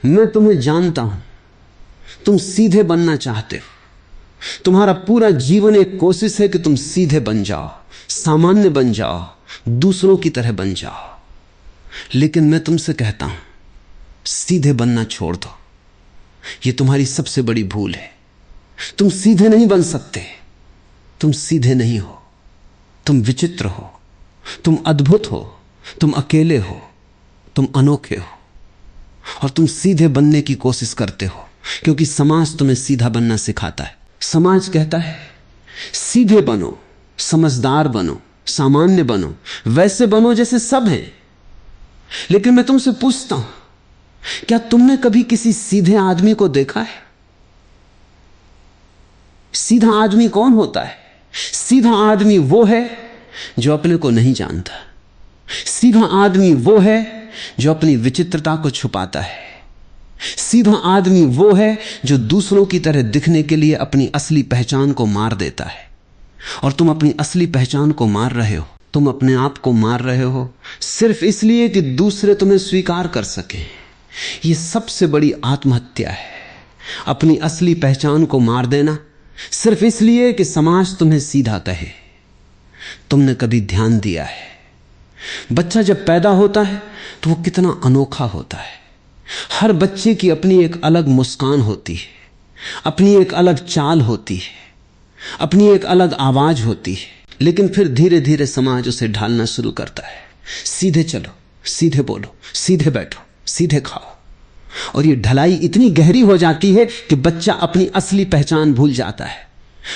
मैं तुम्हें जानता हूं, तुम सीधे बनना चाहते हो। तुम्हारा पूरा जीवन एक कोशिश है कि तुम सीधे बन जाओ, सामान्य बन जाओ, दूसरों की तरह बन जाओ। लेकिन मैं तुमसे कहता हूं, सीधे बनना छोड़ दो। यह तुम्हारी सबसे बड़ी भूल है। तुम सीधे नहीं बन सकते। तुम सीधे नहीं हो, तुम विचित्र हो, तुम अद्भुत हो, तुम अकेले हो, तुम अनोखे हो, और तुम सीधे बनने की कोशिश करते हो क्योंकि समाज तुम्हें सीधा बनना सिखाता है। समाज कहता है सीधे बनो, समझदार बनो, सामान्य बनो, वैसे बनो जैसे सब हैं। लेकिन मैं तुमसे पूछता हूं, क्या तुमने कभी किसी सीधे आदमी को देखा है? सीधा आदमी कौन होता है? सीधा आदमी वो है जो अपने को नहीं जानता। सीधा आदमी वो है जो अपनी विचित्रता को छुपाता है। सीधा आदमी वो है जो दूसरों की तरह दिखने के लिए अपनी असली पहचान को मार देता है। और तुम अपनी असली पहचान को मार रहे हो, तुम अपने आप को मार रहे हो सिर्फ इसलिए कि दूसरे तुम्हें स्वीकार कर सकें। यह सबसे बड़ी आत्महत्या है, अपनी असली पहचान को मार देना सिर्फ इसलिए कि समाज तुम्हें सीधा कहे। तुमने कभी ध्यान दिया है, बच्चा जब पैदा होता है तो वो कितना अनोखा होता है। हर बच्चे की अपनी एक अलग मुस्कान होती है, अपनी एक अलग चाल होती है, अपनी एक अलग आवाज होती है। लेकिन फिर धीरे धीरे समाज उसे ढालना शुरू करता है। सीधे चलो, सीधे बोलो, सीधे बैठो, सीधे खाओ। और ये ढलाई इतनी गहरी हो जाती है कि बच्चा अपनी असली पहचान भूल जाता है।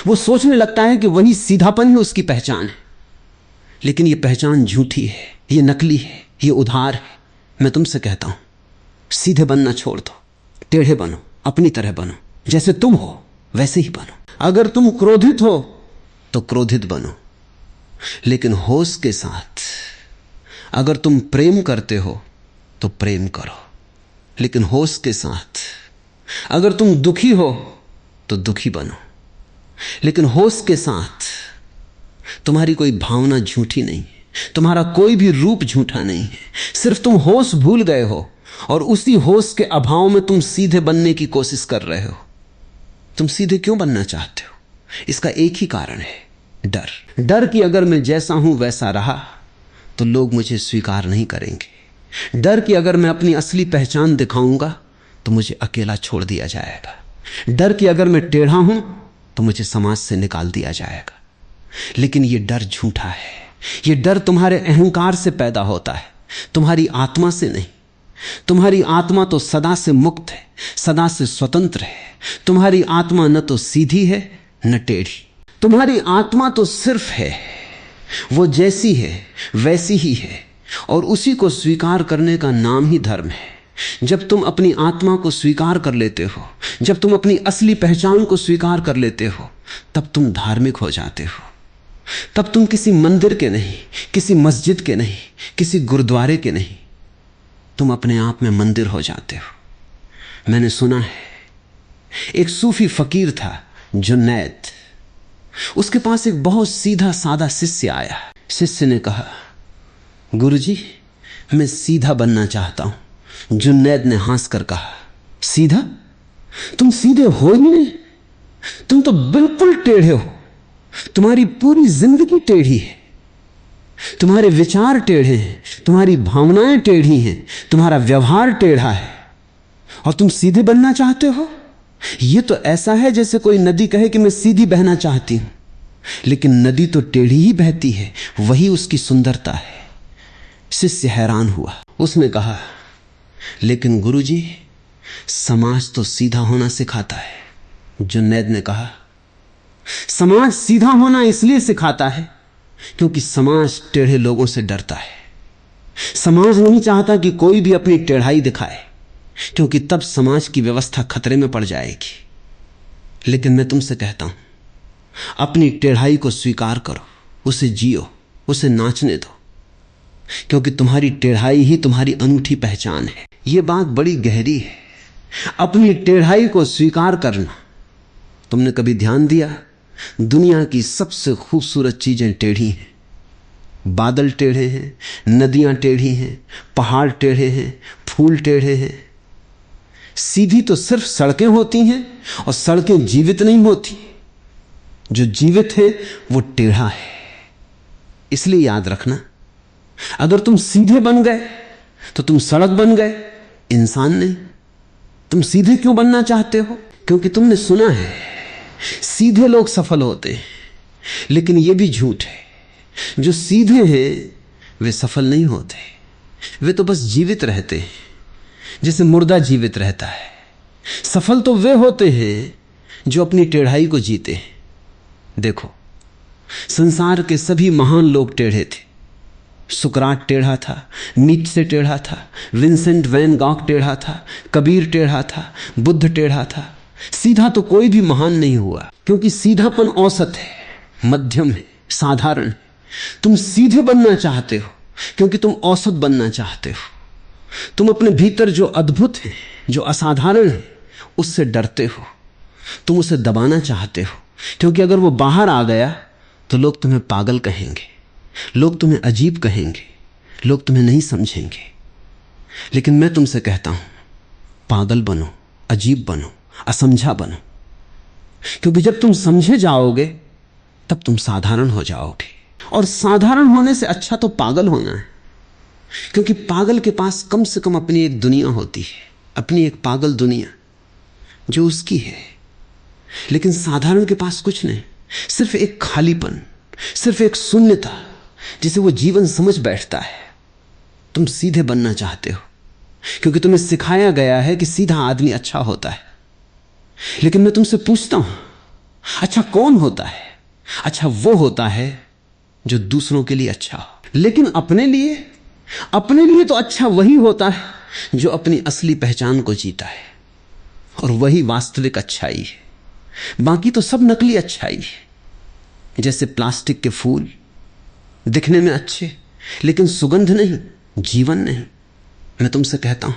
वो सोचने लगता है कि वही सीधापन ही उसकी पहचान है। लेकिन ये पहचान झूठी है, ये नकली है, ये उधार है। मैं तुमसे कहता हूं, सीधे बनना छोड़ दो, टेढ़े बनो, अपनी तरह बनो, जैसे तुम हो वैसे ही बनो। अगर तुम क्रोधित हो तो क्रोधित बनो, लेकिन होश के साथ। अगर तुम प्रेम करते हो तो प्रेम करो, लेकिन होश के साथ। अगर तुम दुखी हो तो दुखी बनो, लेकिन होश के साथ। तुम्हारी कोई भावना झूठी नहीं है, तुम्हारा कोई भी रूप झूठा नहीं है। सिर्फ तुम होश भूल गए हो और उसी होश के अभाव में तुम सीधे बनने की कोशिश कर रहे हो। तुम सीधे क्यों बनना चाहते हो? इसका एक ही कारण है, डर। डर कि अगर मैं जैसा हूं वैसा रहा तो लोग मुझे स्वीकार नहीं करेंगे। डर कि अगर मैं अपनी असली पहचान दिखाऊंगा तो मुझे अकेला छोड़ दिया जाएगा। डर कि अगर मैं टेढ़ा हूं तो मुझे समाज से निकाल दिया जाएगा। लेकिन यह डर झूठा है। यह डर तुम्हारे अहंकार से पैदा होता है, तुम्हारी आत्मा से नहीं। तुम्हारी आत्मा तो सदा से मुक्त है, सदा से स्वतंत्र है। तुम्हारी आत्मा न तो सीधी है न टेढ़ी। तुम्हारी आत्मा तो सिर्फ है, वो जैसी है वैसी ही है, और उसी को स्वीकार करने का नाम ही धर्म है। जब तुम अपनी आत्मा को स्वीकार कर लेते हो, जब तुम अपनी असली पहचान को स्वीकार कर लेते हो, तब तुम धार्मिक हो जाते हो। तब तुम किसी मंदिर के नहीं, किसी मस्जिद के नहीं, किसी गुरुद्वारे के नहीं, तुम अपने आप में मंदिर हो जाते हो। मैंने सुना है एक सूफी फकीर था जुन्नैद। उसके पास एक बहुत सीधा सादा शिष्य आया। शिष्य ने कहा, गुरुजी मैं सीधा बनना चाहता हूं। जुन्नैद ने हंस कर कहा, सीधा? तुम सीधे हो ही नहीं, तुम तो बिल्कुल टेढ़े हो। तुम्हारी पूरी जिंदगी टेढ़ी है, तुम्हारे विचार टेढ़े हैं, तुम्हारी भावनाएं टेढ़ी हैं, तुम्हारा व्यवहार टेढ़ा है, और तुम सीधे बनना चाहते हो। यह तो ऐसा है जैसे कोई नदी कहे कि मैं सीधी बहना चाहती हूं, लेकिन नदी तो टेढ़ी ही बहती है, वही उसकी सुंदरता है। शिष्य हैरान हुआ। उसने कहा, लेकिन गुरुजी समाज तो सीधा होना सिखाता है। जुन्नैद ने कहा, समाज सीधा होना इसलिए सिखाता है क्योंकि समाज टेढ़े लोगों से डरता है। समाज नहीं चाहता कि कोई भी अपनी टेढ़ाई दिखाए, क्योंकि तब समाज की व्यवस्था खतरे में पड़ जाएगी। लेकिन मैं तुमसे कहता हूं, अपनी टेढ़ाई को स्वीकार करो, उसे जियो, उसे नाचने दो, क्योंकि तुम्हारी टेढ़ाई ही तुम्हारी अनूठी पहचान है। यह बात बड़ी गहरी है, अपनी टेढ़ाई को स्वीकार करना। तुमने कभी ध्यान दिया, दुनिया की सबसे खूबसूरत चीजें टेढ़ी हैं। बादल टेढ़े हैं, नदियां टेढ़ी हैं, पहाड़ टेढ़े हैं, फूल टेढ़े हैं। सीधी तो सिर्फ सड़कें होती हैं, और सड़कें जीवित नहीं होती। जो जीवित है वो टेढ़ा है। इसलिए याद रखना, अगर तुम सीधे बन गए तो तुम सड़क बन गए, इंसान नहीं। तुम सीधे क्यों बनना चाहते हो? क्योंकि तुमने सुना है सीधे लोग सफल होते हैं, लेकिन यह भी झूठ है। जो सीधे हैं वे सफल नहीं होते, वे तो बस जीवित रहते हैं, जैसे मुर्दा जीवित रहता है। सफल तो वे होते हैं जो अपनी टेढ़ाई को जीते हैं। देखो, संसार के सभी महान लोग टेढ़े थे। सुकरात टेढ़ा था, नीत्शे टेढ़ा था, विंसेंट वैन गॉग टेढ़ा था, कबीर टेढ़ा था, बुद्ध टेढ़ा था। सीधा तो कोई भी महान नहीं हुआ, क्योंकि सीधापन औसत है, मध्यम है, साधारण है। तुम सीधे बनना चाहते हो क्योंकि तुम औसत बनना चाहते हो। तुम अपने भीतर जो अद्भुत है, जो असाधारण है, उससे डरते हो। तुम उसे दबाना चाहते हो, क्योंकि अगर वो बाहर आ गया तो लोग तुम्हें पागल कहेंगे, लोग तुम्हें अजीब कहेंगे, लोग तुम्हें नहीं समझेंगे। लेकिन मैं तुमसे कहता हूं, पागल बनो, अजीब बनो, असमझा बनो, क्योंकि जब तुम समझे जाओगे तब तुम साधारण हो जाओगे। और साधारण होने से अच्छा तो पागल होना है, क्योंकि पागल के पास कम से कम अपनी एक दुनिया होती है, अपनी एक पागल दुनिया जो उसकी है। लेकिन साधारण के पास कुछ नहीं, सिर्फ एक खालीपन, सिर्फ एक शून्यता जिसे वो जीवन समझ बैठता है। तुम सीधे बनना चाहते हो क्योंकि तुम्हें सिखाया गया है कि सीधा आदमी अच्छा होता है। लेकिन मैं तुमसे पूछता हूं, अच्छा कौन होता है? अच्छा वो होता है जो दूसरों के लिए अच्छा हो। लेकिन अपने लिए तो अच्छा वही होता है जो अपनी असली पहचान को जीता है, और वही वास्तविक अच्छाई है। बाकी तो सब नकली अच्छाई है। जैसे प्लास्टिक के फूल दिखने में अच्छे, लेकिन सुगंध नहीं, जीवन नहीं। मैं तुमसे कहता हूं,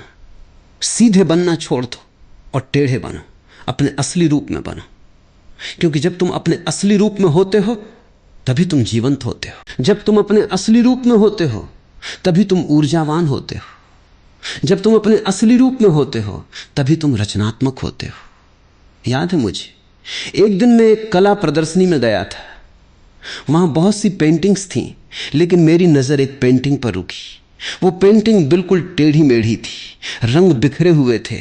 सीधे बनना छोड़ दो और टेढ़े बनो, अपने असली रूप में बनो। क्योंकि जब तुम अपने असली रूप में होते हो तभी तुम जीवंत होते हो। जब तुम अपने असली रूप में होते हो तभी तुम ऊर्जावान होते हो। जब तुम अपने असली रूप में होते हो तभी तुम रचनात्मक होते हो। याद है मुझे, एक दिन मैं एक कला प्रदर्शनी में गया था। वहां बहुत सी पेंटिंग्स थीं, लेकिन मेरी नजर एक पेंटिंग पर रुकी। वो पेंटिंग बिल्कुल टेढ़ी मेढ़ी थी, रंग बिखरे हुए थे,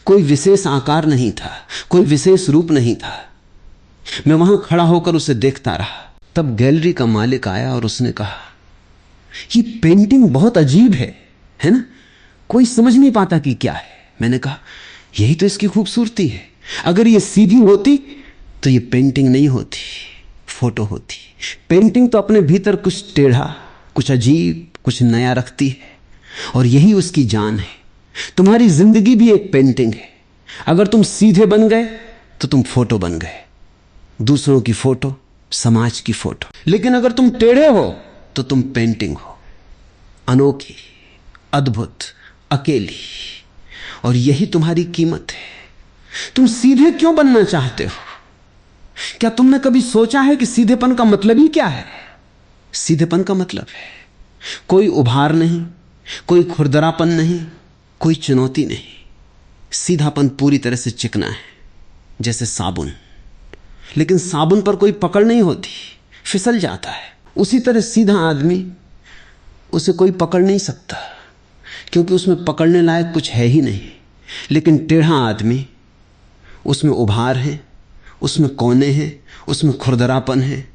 कोई विशेष आकार नहीं था, कोई विशेष रूप नहीं था। मैं वहां खड़ा होकर उसे देखता रहा। तब गैलरी का मालिक आया और उसने कहा, ये पेंटिंग बहुत अजीब है ना? कोई समझ नहीं पाता कि क्या है। मैंने कहा, यही तो इसकी खूबसूरती है। अगर ये सीधी होती तो ये पेंटिंग नहीं होती, फोटो होती। पेंटिंग तो अपने भीतर कुछ टेढ़ा, कुछ अजीब, कुछ नया रखती है, और यही उसकी जान है। तुम्हारी जिंदगी भी एक पेंटिंग है। अगर तुम सीधे बन गए तो तुम फोटो बन गए, दूसरों की फोटो, समाज की फोटो। लेकिन अगर तुम टेढ़े हो तो तुम पेंटिंग हो, अनोखी, अद्भुत, अकेली, और यही तुम्हारी कीमत है। तुम सीधे क्यों बनना चाहते हो? क्या तुमने कभी सोचा है कि सीधेपन का मतलब ही क्या है? सीधेपन का मतलब है कोई उभार नहीं, कोई खुरदरापन नहीं, कोई चुनौती नहीं। सीधापन पूरी तरह से चिकना है, जैसे साबुन। लेकिन साबुन पर कोई पकड़ नहीं होती, फिसल जाता है। उसी तरह सीधा आदमी, उसे कोई पकड़ नहीं सकता, क्योंकि उसमें पकड़ने लायक कुछ है ही नहीं। लेकिन टेढ़ा आदमी, उसमें उभार है, उसमें कोने हैं, उसमें खुरदरापन है।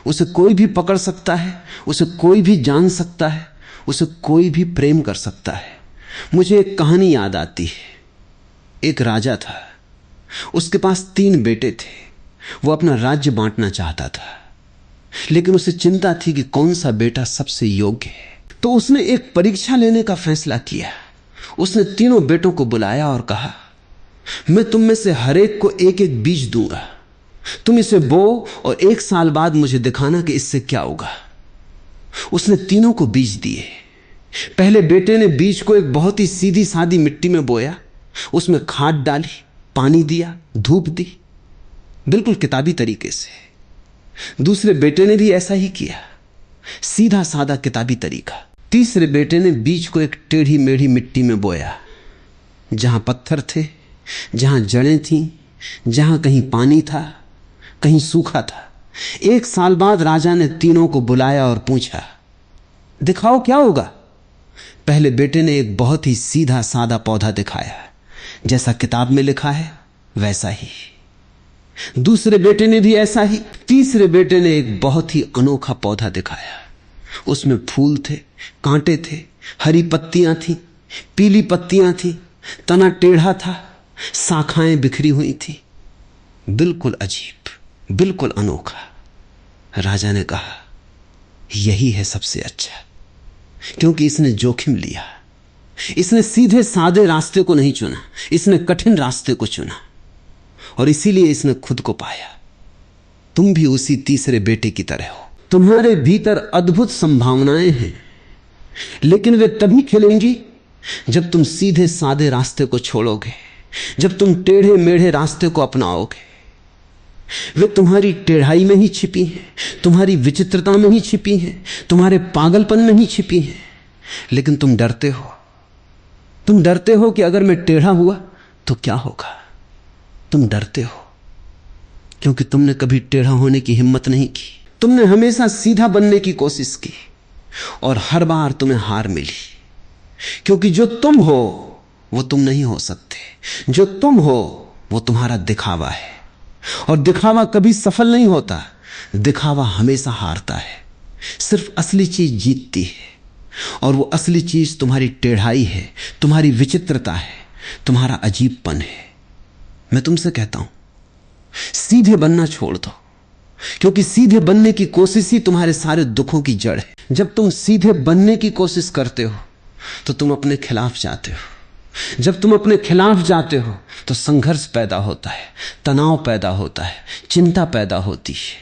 उसे कोई भी पकड़ सकता है, उसे कोई भी जान सकता है, उसे कोई भी प्रेम कर सकता है। मुझे एक कहानी याद आती है। एक राजा था, उसके पास 3 बेटे थे। वो अपना राज्य बांटना चाहता था, लेकिन उसे चिंता थी कि कौन सा बेटा सबसे योग्य है। तो उसने एक परीक्षा लेने का फैसला किया। उसने 3 बेटों को बुलाया और कहा, मैं तुम में से हर एक को एक एक बीज दूंगा, तुम इसे बो और 1 साल बाद मुझे दिखाना कि इससे क्या होगा। उसने 3 को बीज दिए। पहले बेटे ने बीज को एक बहुत ही सीधी सादी मिट्टी में बोया, उसमें खाद डाली, पानी दिया, धूप दी, बिल्कुल किताबी तरीके से। दूसरे बेटे ने भी ऐसा ही किया, सीधा सादा किताबी तरीका। तीसरे बेटे ने बीज को एक टेढ़ी मेढ़ी मिट्टी में बोया, जहां पत्थर थे, जहां जड़ें थीं, जहां कहीं पानी था, कहीं सूखा था। 1 साल बाद राजा ने तीनों को बुलाया और पूछा, दिखाओ क्या होगा। पहले बेटे ने एक बहुत ही सीधा सादा पौधा दिखाया, जैसा किताब में लिखा है वैसा ही। दूसरे बेटे ने भी ऐसा ही। तीसरे बेटे ने एक बहुत ही अनोखा पौधा दिखाया। उसमें फूल थे, कांटे थे, हरी पत्तियां थी, पीली पत्तियां थी, तना टेढ़ा था, शाखाएं बिखरी हुई थी। बिल्कुल अजीब, बिल्कुल अनोखा। राजा ने कहा, यही है सबसे अच्छा, क्योंकि इसने जोखिम लिया। इसने सीधे सादे रास्ते को नहीं चुना, इसने कठिन रास्ते को चुना, और इसीलिए इसने खुद को पाया। तुम भी उसी तीसरे बेटे की तरह हो। तुम्हारे भीतर अद्भुत संभावनाएं हैं, लेकिन वे तभी खिलेंगी जब तुम सीधे सादे रास्ते को छोड़ोगे, जब तुम टेढ़े मेढ़े रास्ते को अपनाओगे। वे तुम्हारी टेढ़ाई में ही छिपी हैं, तुम्हारी विचित्रता में ही छिपी हैं, तुम्हारे पागलपन में ही छिपी हैं। लेकिन तुम डरते हो। तुम डरते हो कि अगर मैं टेढ़ा हुआ तो क्या होगा। तुम डरते हो क्योंकि तुमने कभी टेढ़ा होने की हिम्मत नहीं की। तुमने हमेशा सीधा बनने की कोशिश की और हर बार तुम्हें हार मिली, क्योंकि जो तुम हो वो तुम नहीं हो सकते। जो तुम हो वो तुम्हारा दिखावा है, और दिखावा कभी सफल नहीं होता। दिखावा हमेशा हारता है। सिर्फ असली चीज जीतती है, और वो असली चीज तुम्हारी टेढ़ाई है, तुम्हारी विचित्रता है, तुम्हारा अजीबपन है। मैं तुमसे कहता हूं, सीधे बनना छोड़ दो, क्योंकि सीधे बनने की कोशिश ही तुम्हारे सारे दुखों की जड़ है। जब तुम सीधे बनने की कोशिश करते हो तो तुम अपने खिलाफ जाते हो। जब तुम अपने खिलाफ जाते हो तो संघर्ष पैदा होता है, तनाव पैदा होता है, चिंता पैदा होती है,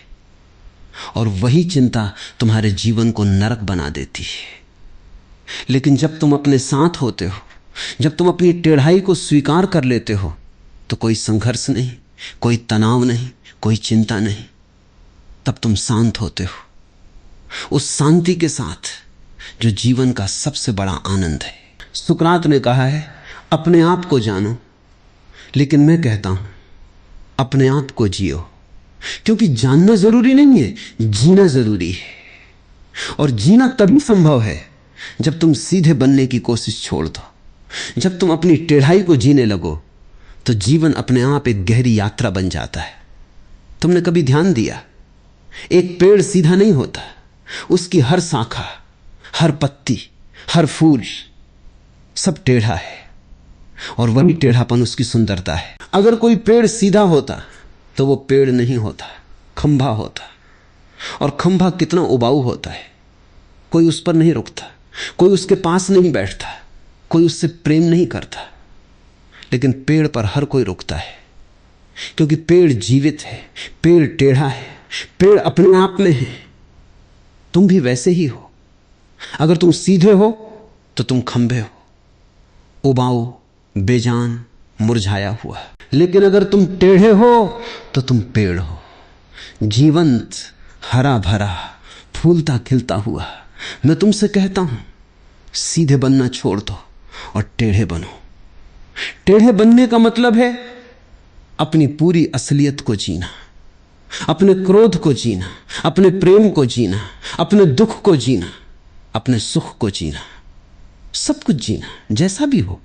और वही चिंता तुम्हारे जीवन को नरक बना देती है। लेकिन जब तुम अपने साथ होते हो, जब तुम अपनी टेढ़ाई को स्वीकार कर लेते हो, तो कोई संघर्ष नहीं, कोई तनाव नहीं, कोई चिंता नहीं। तब तुम शांत होते हो, उस शांति के साथ जो जीवन का सबसे बड़ा आनंद है। सुकरात ने कहा है, अपने आप को जानो, लेकिन मैं कहता हूं अपने आप को जियो, क्योंकि जानना जरूरी नहीं है, जीना जरूरी है। और जीना तभी संभव है जब तुम सीधे बनने की कोशिश छोड़ दो। जब तुम अपनी टेढ़ाई को जीने लगो तो जीवन अपने आप एक गहरी यात्रा बन जाता है। तुमने कभी ध्यान दिया, एक पेड़ सीधा नहीं होता, उसकी हर शाखा, हर पत्ती, हर फूल सब टेढ़ा है, और वही टेढ़ापन उसकी सुंदरता है। अगर कोई पेड़ सीधा होता तो वो पेड़ नहीं होता, खंभा होता। और खंभा कितना उबाऊ होता है, कोई उस पर नहीं रुकता, कोई उसके पास नहीं बैठता, कोई उससे प्रेम नहीं करता। लेकिन पेड़ पर हर कोई रुकता है, क्योंकि पेड़ जीवित है, पेड़ टेढ़ा है, पेड़ अपने आप में है। तुम भी वैसे ही हो। अगर तुम सीधे हो तो तुम खंभे हो, उबाऊ, बेजान, मुरझाया हुआ। लेकिन अगर तुम टेढ़े हो तो तुम पेड़ हो, जीवंत, हरा भरा, फूलता खिलता हुआ। मैं तुमसे कहता हूं, सीधे बनना छोड़ दो और टेढ़े बनो। टेढ़े बनने का मतलब है अपनी पूरी असलियत को जीना, अपने क्रोध को जीना, अपने प्रेम को जीना, अपने दुख को जीना, अपने सुख को जीना, सब कुछ जीना, जैसा भी हो।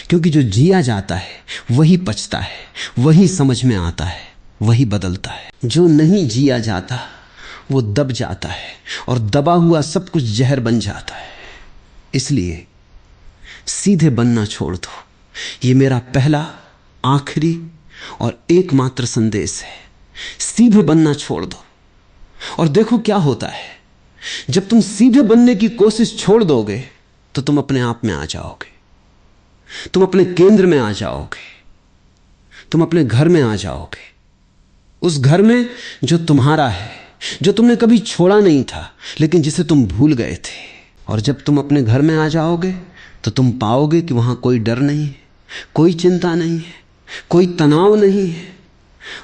क्योंकि जो जिया जाता है वही पचता है, वही समझ में आता है, वही बदलता है। जो नहीं जिया जाता वो दब जाता है, और दबा हुआ सब कुछ जहर बन जाता है। इसलिए सीधे बनना छोड़ दो। ये मेरा पहला, आखिरी और एकमात्र संदेश है। सीधे बनना छोड़ दो, और देखो क्या होता है। जब तुम सीधे बनने की कोशिश छोड़ दोगे तो तुम अपने आप में आ जाओगे, तुम अपने केंद्र में आ जाओगे, तुम अपने घर में आ जाओगे, उस घर में जो तुम्हारा है, जो तुमने कभी छोड़ा नहीं था लेकिन जिसे तुम भूल गए थे। और जब तुम अपने घर में आ जाओगे तो तुम पाओगे कि वहां कोई डर नहीं है, कोई चिंता नहीं है, कोई तनाव नहीं है।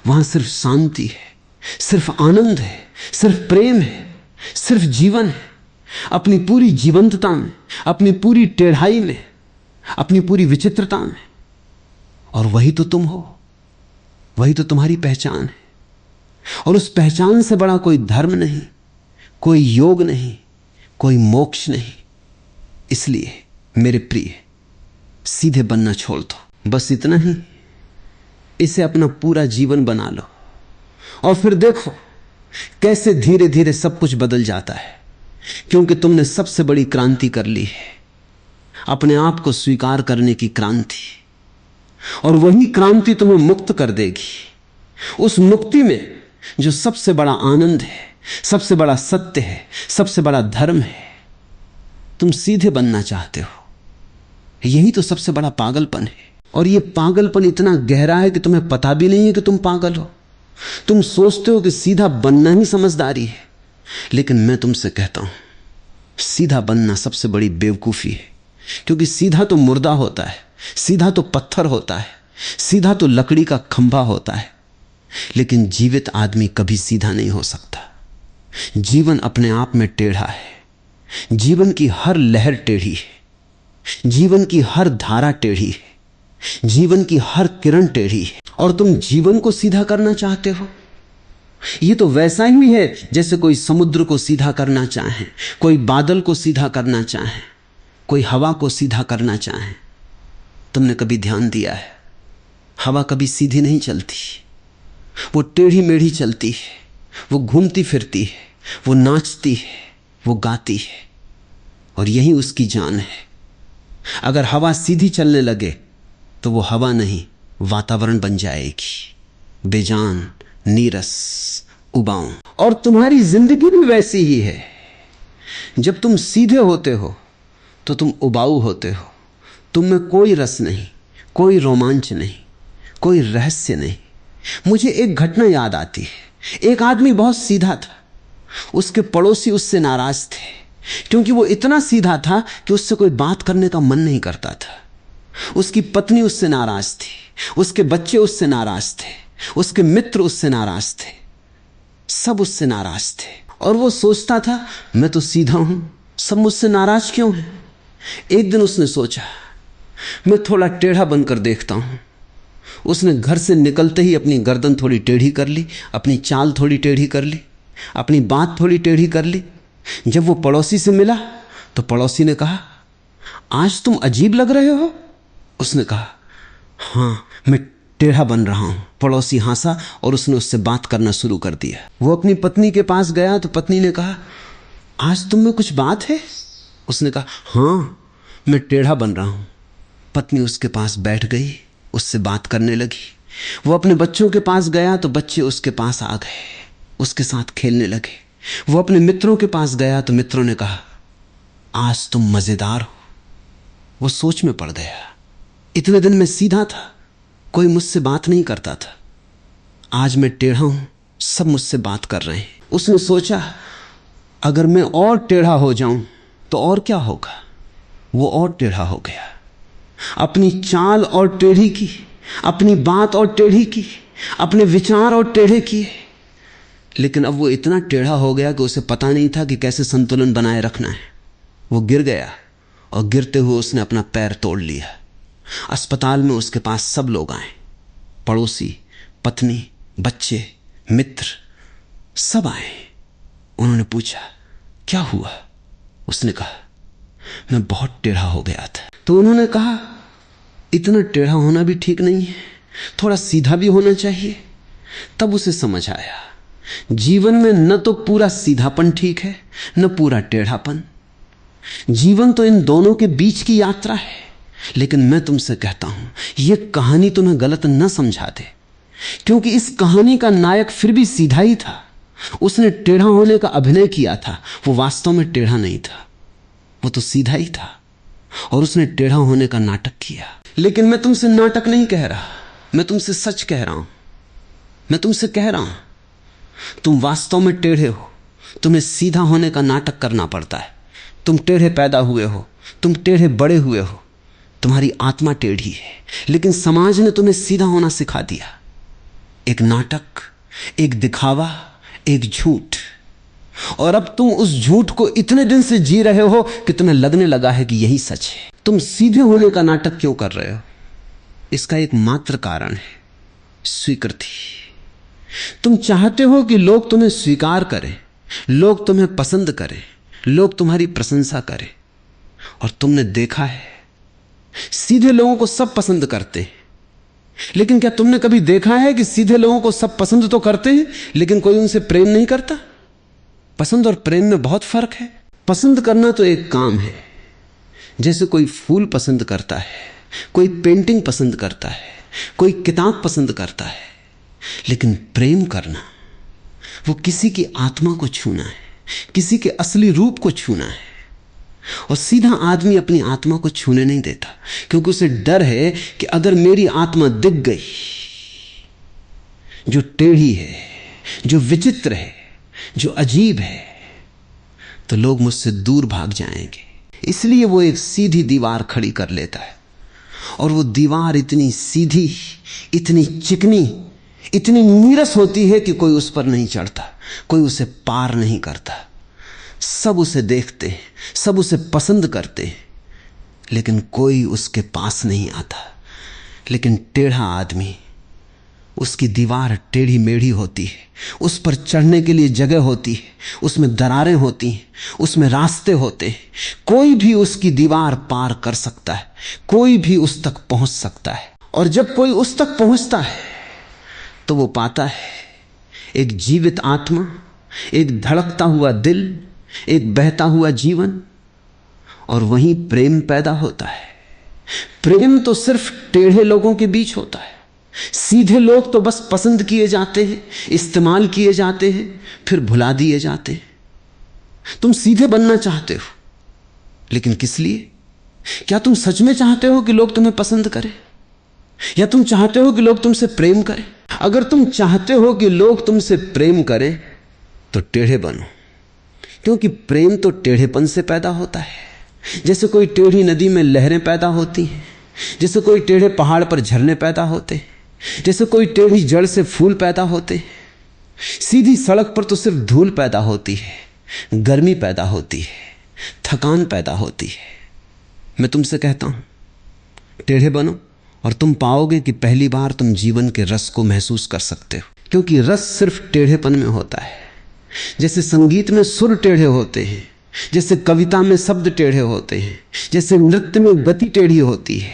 वहां सिर्फ शांति है, सिर्फ आनंद है, सिर्फ प्रेम है, सिर्फ जीवन है। अपनी पूरी जीवंतता में, अपनी पूरी टेढ़ाई में अपनी पूरी विचित्रता में। और वही तो तुम हो, वही तो तुम्हारी पहचान है। और उस पहचान से बड़ा कोई धर्म नहीं, कोई योग नहीं, कोई मोक्ष नहीं। इसलिए मेरे प्रिय, सीधे बनना छोड़ दो, बस इतना ही। इसे अपना पूरा जीवन बना लो और फिर देखो कैसे धीरे धीरे सब कुछ बदल जाता है। क्योंकि तुमने सबसे बड़ी क्रांति कर ली है, अपने आप को स्वीकार करने की क्रांति। और वही क्रांति तुम्हें मुक्त कर देगी। उस मुक्ति में जो सबसे बड़ा आनंद है, सबसे बड़ा सत्य है, सबसे बड़ा धर्म है, तुम सीधे बनना चाहते हो। यही तो सबसे बड़ा पागलपन है। और यह पागलपन इतना गहरा है कि तुम्हें पता भी नहीं है कि तुम पागल हो। तुम सोचते हो कि सीधा बनना ही समझदारी है, लेकिन मैं तुमसे कहता हूं, सीधा बनना सबसे बड़ी बेवकूफी है। क्योंकि सीधा तो मुर्दा होता है, सीधा तो पत्थर होता है, सीधा तो लकड़ी का खंभा होता है। लेकिन जीवित आदमी कभी सीधा नहीं हो सकता। जीवन अपने आप में टेढ़ा है। जीवन की हर लहर टेढ़ी है, जीवन की हर धारा टेढ़ी है, जीवन की हर किरण टेढ़ी है। और तुम जीवन को सीधा करना चाहते हो। यह तो वैसा ही है जैसे कोई समुद्र को सीधा करना चाहे, कोई बादल को सीधा करना चाहे, कोई हवा को सीधा करना चाहे। तुमने कभी ध्यान दिया है, हवा कभी सीधी नहीं चलती, वो टेढ़ी मेढ़ी चलती है, वो घूमती फिरती है, वो नाचती है, वो गाती है। और यही उसकी जान है। अगर हवा सीधी चलने लगे तो वो हवा नहीं, वातावरण बन जाएगी, बेजान, नीरस, उबाऊ। और तुम्हारी जिंदगी भी वैसी ही है। जब तुम सीधे होते हो तो तुम उबाऊ होते हो। तुम में कोई रस नहीं, कोई रोमांच नहीं, कोई रहस्य नहीं। मुझे एक घटना याद आती है। एक आदमी बहुत सीधा था, उसके पड़ोसी उससे नाराज थे क्योंकि वो इतना सीधा था कि उससे कोई बात करने का मन नहीं करता था। उसकी पत्नी उससे नाराज थी, उसके बच्चे उससे नाराज थे, उसके मित्र उससे नाराज थे, सब उससे नाराज थे। और वो सोचता था, मैं तो सीधा हूं, सब मुझसे नाराज क्यों हैं? एक दिन उसने सोचा, मैं थोड़ा टेढ़ा बनकर देखता हूं। उसने घर से निकलते ही अपनी गर्दन थोड़ी टेढ़ी कर ली, अपनी चाल थोड़ी टेढ़ी कर ली, अपनी बात थोड़ी टेढ़ी कर ली। जब वो पड़ोसी से मिला तो पड़ोसी ने कहा, आज तुम अजीब लग रहे हो। उसने कहा, हाँ, मैं टेढ़ा बन रहा हूं। पड़ोसी हंसा और उसने उससे बात करना शुरू कर दिया। वो अपनी पत्नी के पास गया तो पत्नी ने कहा, आज तुम में कुछ बात है? उसने कहा, हाँ, मैं टेढ़ा बन रहा हूं। पत्नी उसके पास बैठ गई, उससे बात करने लगी। वो अपने बच्चों के पास गया तो बच्चे उसके पास आ गए, उसके साथ खेलने लगे। वो अपने मित्रों के पास गया तो मित्रों ने कहा, आज तुम मजेदार हो। वो सोच में पड़ गया, इतने दिन में सीधा था, कोई मुझसे बात नहीं करता था, आज मैं टेढ़ा हूं, सब मुझसे बात कर रहे हैं। उसने सोचा, अगर मैं और टेढ़ा हो जाऊं तो और क्या होगा। वो और टेढ़ा हो गया, अपनी चाल और टेढ़ी की, अपनी बात और टेढ़ी की, अपने विचार और टेढ़े किए। लेकिन अब वो इतना टेढ़ा हो गया कि उसे पता नहीं था कि कैसे संतुलन बनाए रखना है। वो गिर गया और गिरते हुए उसने अपना पैर तोड़ लिया। अस्पताल में उसके पास सब लोग आए, पड़ोसी, पत्नी, बच्चे, मित्र, सब आए। उन्होंने पूछा, क्या हुआ? उसने कहा, मैं बहुत टेढ़ा हो गया था। तो उन्होंने कहा, इतना टेढ़ा होना भी ठीक नहीं है, थोड़ा सीधा भी होना चाहिए। तब उसे समझ आया, जीवन में न तो पूरा सीधापन ठीक है, न पूरा टेढ़ापन। जीवन तो इन दोनों के बीच की यात्रा है। लेकिन मैं तुमसे कहता हूं, यह कहानी तुम्हें गलत न समझा दे, क्योंकि इस कहानी का नायक फिर भी सीधा ही था। उसने टेढ़ा होने का अभिनय किया था, वो वास्तव में टेढ़ा नहीं था, वो तो सीधा ही था। और उसने टेढ़ा होने का नाटक किया। लेकिन मैं तुमसे नाटक नहीं कह रहा, मैं तुमसे सच कह रहा हूं। मैं तुमसे कह रहा हूं, तुम वास्तव में टेढ़े हो। तुम्हें सीधा होने का नाटक करना पड़ता है। तुम टेढ़े पैदा हुए हो, तुम टेढ़े बड़े हुए हो, तुम्हारी आत्मा टेढ़ी है, लेकिन समाज ने तुम्हें सीधा होना सिखा दिया। एक नाटक, एक दिखावा, एक झूठ। और अब तुम उस झूठ को इतने दिन से जी रहे हो कि तुम्हें लगने लगा है कि यही सच है। तुम सीधे होने का नाटक क्यों कर रहे हो? इसका एक मात्र कारण है, स्वीकृति। तुम चाहते हो कि लोग तुम्हें स्वीकार करें, लोग तुम्हें पसंद करें, लोग तुम्हारी प्रशंसा करें। और तुमने देखा है सीधे लोगों को सब पसंद करते हैं, लेकिन क्या तुमने कभी देखा है कि सीधे लोगों को सब पसंद तो करते हैं लेकिन कोई उनसे प्रेम नहीं करता? पसंद और प्रेम में बहुत फर्क है। पसंद करना तो एक काम है, जैसे कोई फूल पसंद करता है, कोई पेंटिंग पसंद करता है, कोई किताब पसंद करता है। लेकिन प्रेम करना वो किसी की आत्मा को छूना है, किसी के असली रूप को छूना है। और सीधा आदमी अपनी आत्मा को छूने नहीं देता, क्योंकि उसे डर है कि अगर मेरी आत्मा दिख गई, जो टेढ़ी है, जो विचित्र है, जो अजीब है, तो लोग मुझसे दूर भाग जाएंगे। इसलिए वो एक सीधी दीवार खड़ी कर लेता है। और वो दीवार इतनी सीधी, इतनी चिकनी, इतनी नीरस होती है कि कोई उस पर नहीं चढ़ता, कोई उसे पार नहीं करता। सब उसे देखते हैं, सब उसे पसंद करते हैं, लेकिन कोई उसके पास नहीं आता। लेकिन टेढ़ा आदमी, उसकी दीवार टेढ़ी मेढ़ी होती है, उस पर चढ़ने के लिए जगह होती है, उसमें दरारें होती हैं, उसमें रास्ते होते हैं। कोई भी उसकी दीवार पार कर सकता है, कोई भी उस तक पहुंच सकता है। और जब कोई उस तक पहुंचता है तो वो पाता है एक जीवित आत्मा, एक धड़कता हुआ दिल, एक बहता हुआ जीवन। और वहीं प्रेम पैदा होता है। प्रेम तो सिर्फ टेढ़े लोगों के बीच होता है। सीधे लोग तो बस पसंद किए जाते हैं, इस्तेमाल किए जाते हैं, फिर भुला दिए जाते हैं। तुम सीधे बनना चाहते हो, लेकिन किस लिए? क्या तुम सच में चाहते हो कि लोग तुम्हें पसंद करें, या तुम चाहते हो कि लोग तुमसे प्रेम करें? अगर तुम चाहते हो कि लोग तुमसे प्रेम करें तो टेढ़े बनो, क्योंकि प्रेम तो टेढ़ेपन से पैदा होता है। जैसे कोई टेढ़ी नदी में लहरें पैदा होती हैं, जैसे कोई टेढ़े पहाड़ पर झरने पैदा होते हैं, जैसे कोई टेढ़ी जड़ से फूल पैदा होते हैं। सीधी सड़क पर तो सिर्फ धूल पैदा होती है, गर्मी पैदा होती है, थकान पैदा होती है। मैं तुमसे कहता हूं टेढ़े बनो और तुम पाओगे कि पहली बार तुम जीवन के रस को महसूस कर सकते हो, क्योंकि रस सिर्फ टेढ़ेपन में होता है। जैसे संगीत में सुर टेढ़े होते हैं, जैसे कविता में शब्द टेढ़े होते हैं, जैसे नृत्य में गति टेढ़ी होती है।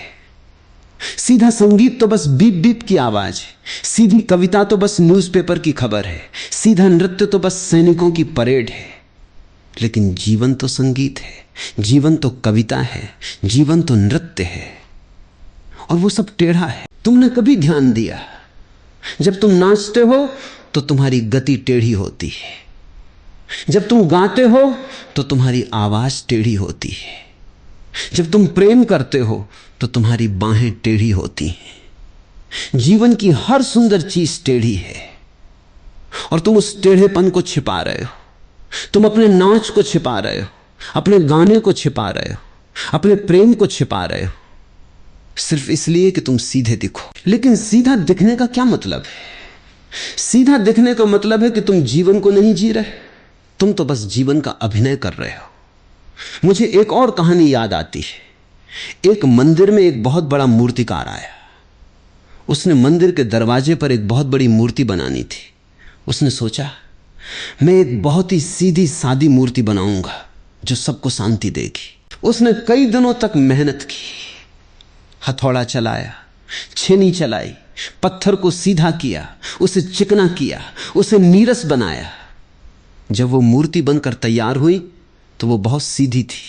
सीधा संगीत तो बस बीप बीप की आवाज है, सीधी कविता तो बस न्यूज़पेपर की खबर है, सीधा नृत्य तो बस सैनिकों की परेड है। लेकिन जीवन तो संगीत है, जीवन तो कविता है, जीवन तो नृत्य है, और वो सब टेढ़ा है। तुमने कभी ध्यान दिया, जब तुम नाचते हो तो तुम्हारी गति टेढ़ी होती है, जब तुम गाते हो तो तुम्हारी आवाज टेढ़ी होती है, जब तुम प्रेम करते हो तो तुम्हारी बाहें टेढ़ी होती हैं। जीवन की हर सुंदर चीज टेढ़ी है, और तुम उस टेढ़ेपन को छिपा रहे हो। तुम अपने नाच को छिपा रहे हो, अपने गाने को छिपा रहे हो, अपने प्रेम को छिपा रहे हो, सिर्फ इसलिए कि तुम सीधे दिखो। लेकिन सीधा दिखने का क्या मतलब है? सीधा दिखने का मतलब है कि तुम जीवन को नहीं जी रहे, तुम तो बस जीवन का अभिनय कर रहे हो। मुझे एक और कहानी याद आती है। एक मंदिर में एक बहुत बड़ा मूर्तिकार आया। उसने मंदिर के दरवाजे पर एक बहुत बड़ी मूर्ति बनानी थी। उसने सोचा, मैं एक बहुत ही सीधी सादी मूर्ति बनाऊंगा जो सबको शांति देगी। उसने कई दिनों तक मेहनत की, हथौड़ा चलाया, छेनी चलाई, पत्थर को सीधा किया, उसे चिकना किया, उसे नीरस बनाया। जब वो मूर्ति बनकर तैयार हुई तो वो बहुत सीधी थी,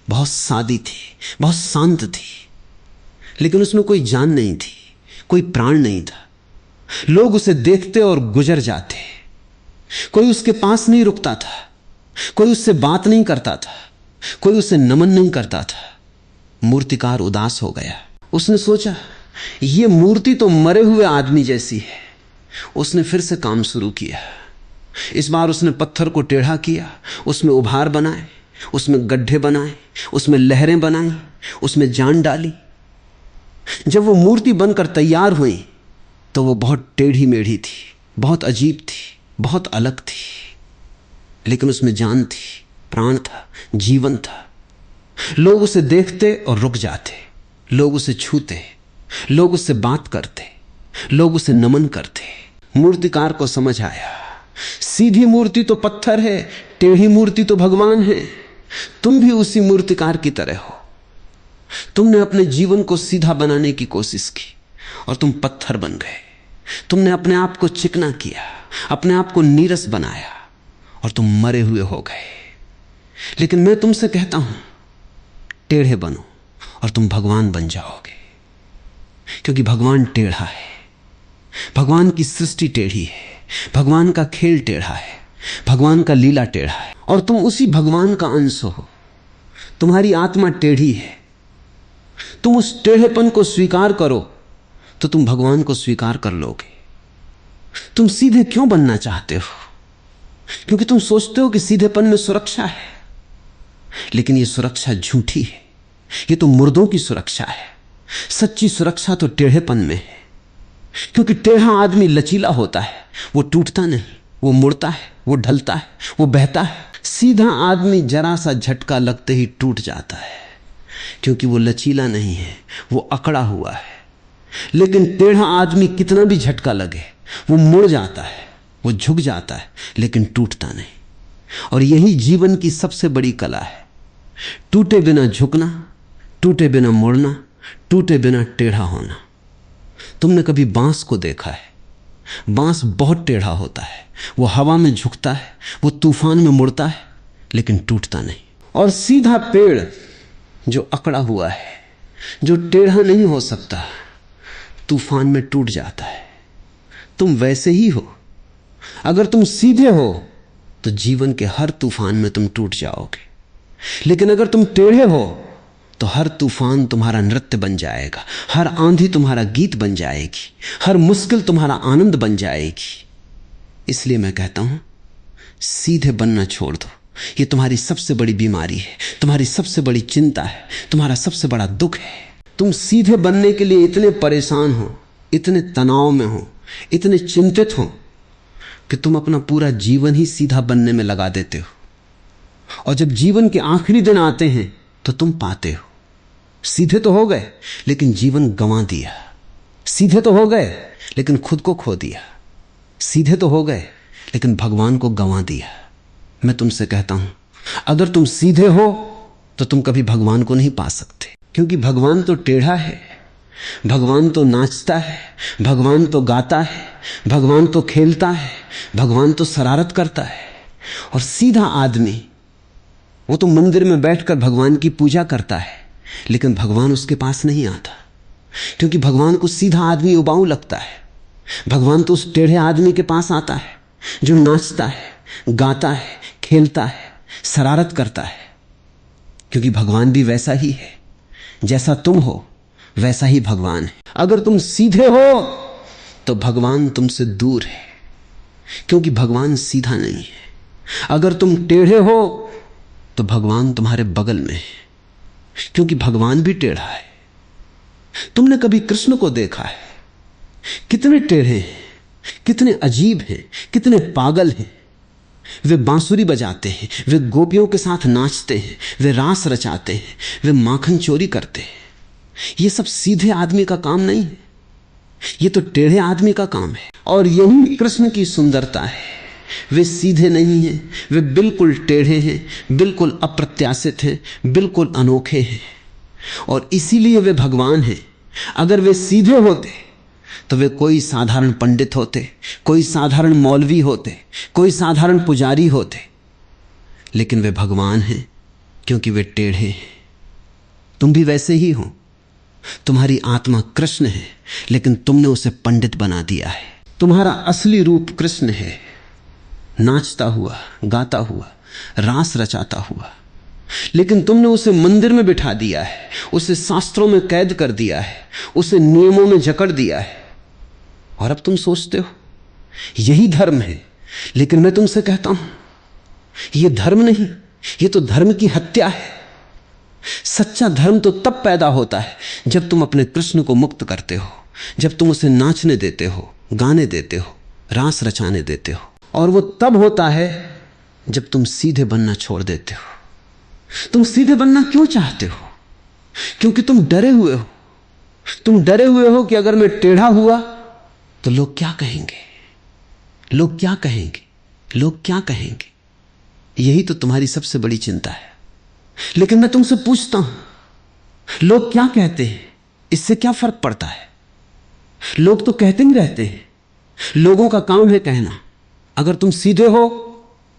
बहुत सादी थी, बहुत शांत थी, लेकिन उसमें कोई जान नहीं थी, कोई प्राण नहीं था। लोग उसे देखते और गुजर जाते, कोई उसके पास नहीं रुकता था, कोई उससे बात नहीं करता था, कोई उसे नमन नहीं करता था। मूर्तिकार उदास हो गया। उसने सोचा, ये मूर्ति तो मरे हुए आदमी जैसी है। उसने फिर से काम शुरू किया। इस बार उसने पत्थर को टेढ़ा किया, उसमें उभार बनाए, उसमें गड्ढे बनाए, उसमें लहरें बनाई, उसमें जान डाली। जब वो मूर्ति बनकर तैयार हुई तो वो बहुत टेढ़ी मेढ़ी थी, बहुत अजीब थी, बहुत अलग थी। लेकिन उसमें जान थी, प्राण था, जीवन था। लोग उसे देखते और रुक जाते, लोग उसे छूते, लोग उससे बात करते, लोग उसे नमन करते। मूर्तिकार को समझ आया, सीधी मूर्ति तो पत्थर है, टेढ़ी मूर्ति तो भगवान है। तुम भी उसी मूर्तिकार की तरह हो। तुमने अपने जीवन को सीधा बनाने की कोशिश की और तुम पत्थर बन गए। तुमने अपने आप को चिकना किया, अपने आप को नीरस बनाया और तुम मरे हुए हो गए। लेकिन मैं तुमसे कहता हूं, टेढ़े बनो और तुम भगवान बन जाओगे, क्योंकि भगवान टेढ़ा है। भगवान की सृष्टि टेढ़ी है, भगवान का खेल टेढ़ा है, भगवान का लीला टेढ़ा है और तुम उसी भगवान का अंश हो। तुम्हारी आत्मा टेढ़ी है। तुम उस टेढ़ेपन को स्वीकार करो तो तुम भगवान को स्वीकार कर लोगे। तुम सीधे क्यों बनना चाहते हो? क्योंकि तुम सोचते हो कि सीधेपन में सुरक्षा है, लेकिन यह सुरक्षा झूठी है। यह तो मुर्दों की सुरक्षा है। सच्ची सुरक्षा तो टेढ़ेपन में है, क्योंकि टेढ़ा आदमी लचीला होता है, वो टूटता नहीं, वो मुड़ता है, वो ढलता है, वो बहता है। सीधा आदमी जरा सा झटका लगते ही टूट जाता है, क्योंकि वो लचीला नहीं है, वो अकड़ा हुआ है। लेकिन टेढ़ा आदमी कितना भी झटका लगे वो मुड़ जाता है, वो झुक जाता है, लेकिन टूटता नहीं। और यही जीवन की सबसे बड़ी कला है, टूटे बिना झुकना, टूटे बिना मुड़ना, टूटे बिना टेढ़ा होना। तुमने कभी बांस को देखा है? बांस बहुत टेढ़ा होता है, वो हवा में झुकता है, वो तूफान में मुड़ता है, लेकिन टूटता नहीं। और सीधा पेड़ जो अकड़ा हुआ है, जो टेढ़ा नहीं हो सकता, तूफान में टूट जाता है। तुम वैसे ही हो। अगर तुम सीधे हो तो जीवन के हर तूफान में तुम टूट जाओगे, लेकिन अगर तुम टेढ़े हो तो हर तूफान तुम्हारा नृत्य बन जाएगा, हर आंधी तुम्हारा गीत बन जाएगी, हर मुश्किल तुम्हारा आनंद बन जाएगी। इसलिए मैं कहता हूं, सीधे बनना छोड़ दो। ये तुम्हारी सबसे बड़ी बीमारी है, तुम्हारी सबसे बड़ी चिंता है, तुम्हारा सबसे बड़ा दुख है। तुम सीधे बनने के लिए इतने परेशान हो, इतने तनाव में हो, इतने चिंतित हो कि तुम अपना पूरा जीवन ही सीधा बनने में लगा देते हो। और जब जीवन के आखिरी दिन आते हैं तो तुम पाते हो, सीधे तो हो गए लेकिन जीवन गंवा दिया। सीधे तो हो गए लेकिन खुद को खो दिया। सीधे तो हो गए लेकिन भगवान को गंवा दिया। मैं तुमसे कहता हूं, अगर तुम सीधे हो तो तुम कभी भगवान को नहीं पा सकते, क्योंकि भगवान तो टेढ़ा है, भगवान तो नाचता है, भगवान तो गाता है, भगवान तो खेलता है, भगवान तो शरारत करता है। और सीधा आदमी, वो तो मंदिर में बैठकर भगवान की पूजा करता है, लेकिन भगवान उसके पास नहीं आता, क्योंकि भगवान को सीधा आदमी उबाऊ लगता है। भगवान तो उस टेढ़े आदमी के पास आता है जो नाचता है, गाता है, खेलता है, शरारत करता है, क्योंकि भगवान भी वैसा ही है। जैसा तुम हो वैसा ही भगवान है। अगर तुम सीधे हो तो भगवान तुमसे दूर है, क्योंकि भगवान सीधा नहीं है। अगर तुम टेढ़े हो तो भगवान तुम्हारे बगल में है, क्योंकि भगवान भी टेढ़ा है। तुमने कभी कृष्ण को देखा है? कितने टेढ़े हैं, कितने अजीब हैं, कितने पागल हैं। वे बांसुरी बजाते हैं, वे गोपियों के साथ नाचते हैं, वे रास रचाते हैं, वे माखन चोरी करते हैं। ये सब सीधे आदमी का काम नहीं है, ये तो टेढ़े आदमी का काम है। और यही कृष्ण की सुंदरता है। वे सीधे नहीं हैं, वे बिल्कुल टेढ़े हैं, बिल्कुल अप्रत्याशित हैं, बिल्कुल अनोखे हैं, और इसीलिए वे भगवान हैं। अगर वे सीधे होते तो वे कोई साधारण पंडित होते, कोई साधारण मौलवी होते, कोई साधारण पुजारी होते, लेकिन वे भगवान हैं क्योंकि वे टेढ़े हैं। तुम भी वैसे ही हो। तुम्हारी आत्मा कृष्ण है, लेकिन तुमने उसे पंडित बना दिया है। तुम्हारा असली रूप कृष्ण है, नाचता हुआ, गाता हुआ, रास रचाता हुआ, लेकिन तुमने उसे मंदिर में बिठा दिया है, उसे शास्त्रों में कैद कर दिया है, उसे नियमों में जकड़ दिया है। और अब तुम सोचते हो यही धर्म है, लेकिन मैं तुमसे कहता हूं यह धर्म नहीं, यह तो धर्म की हत्या है। सच्चा धर्म तो तब पैदा होता है जब तुम अपने कृष्ण को मुक्त करते हो, जब तुम उसे नाचने देते हो, गाने देते हो, रास रचाने देते हो। और वो तब होता है जब तुम सीधे बनना छोड़ देते हो। तुम सीधे बनना क्यों चाहते हो? क्योंकि तुम डरे हुए हो। तुम डरे हुए हो कि अगर मैं टेढ़ा हुआ तो लोग क्या कहेंगे, लोग क्या कहेंगे, लोग क्या कहेंगे। यही तो तुम्हारी सबसे बड़ी चिंता है। लेकिन मैं तुमसे पूछता हूं, लोग क्या कहते हैं, इससे क्या फर्क पड़ता है? लोग तो कहते ही रहते हैं। लोगों का काम है कहना। अगर तुम सीधे हो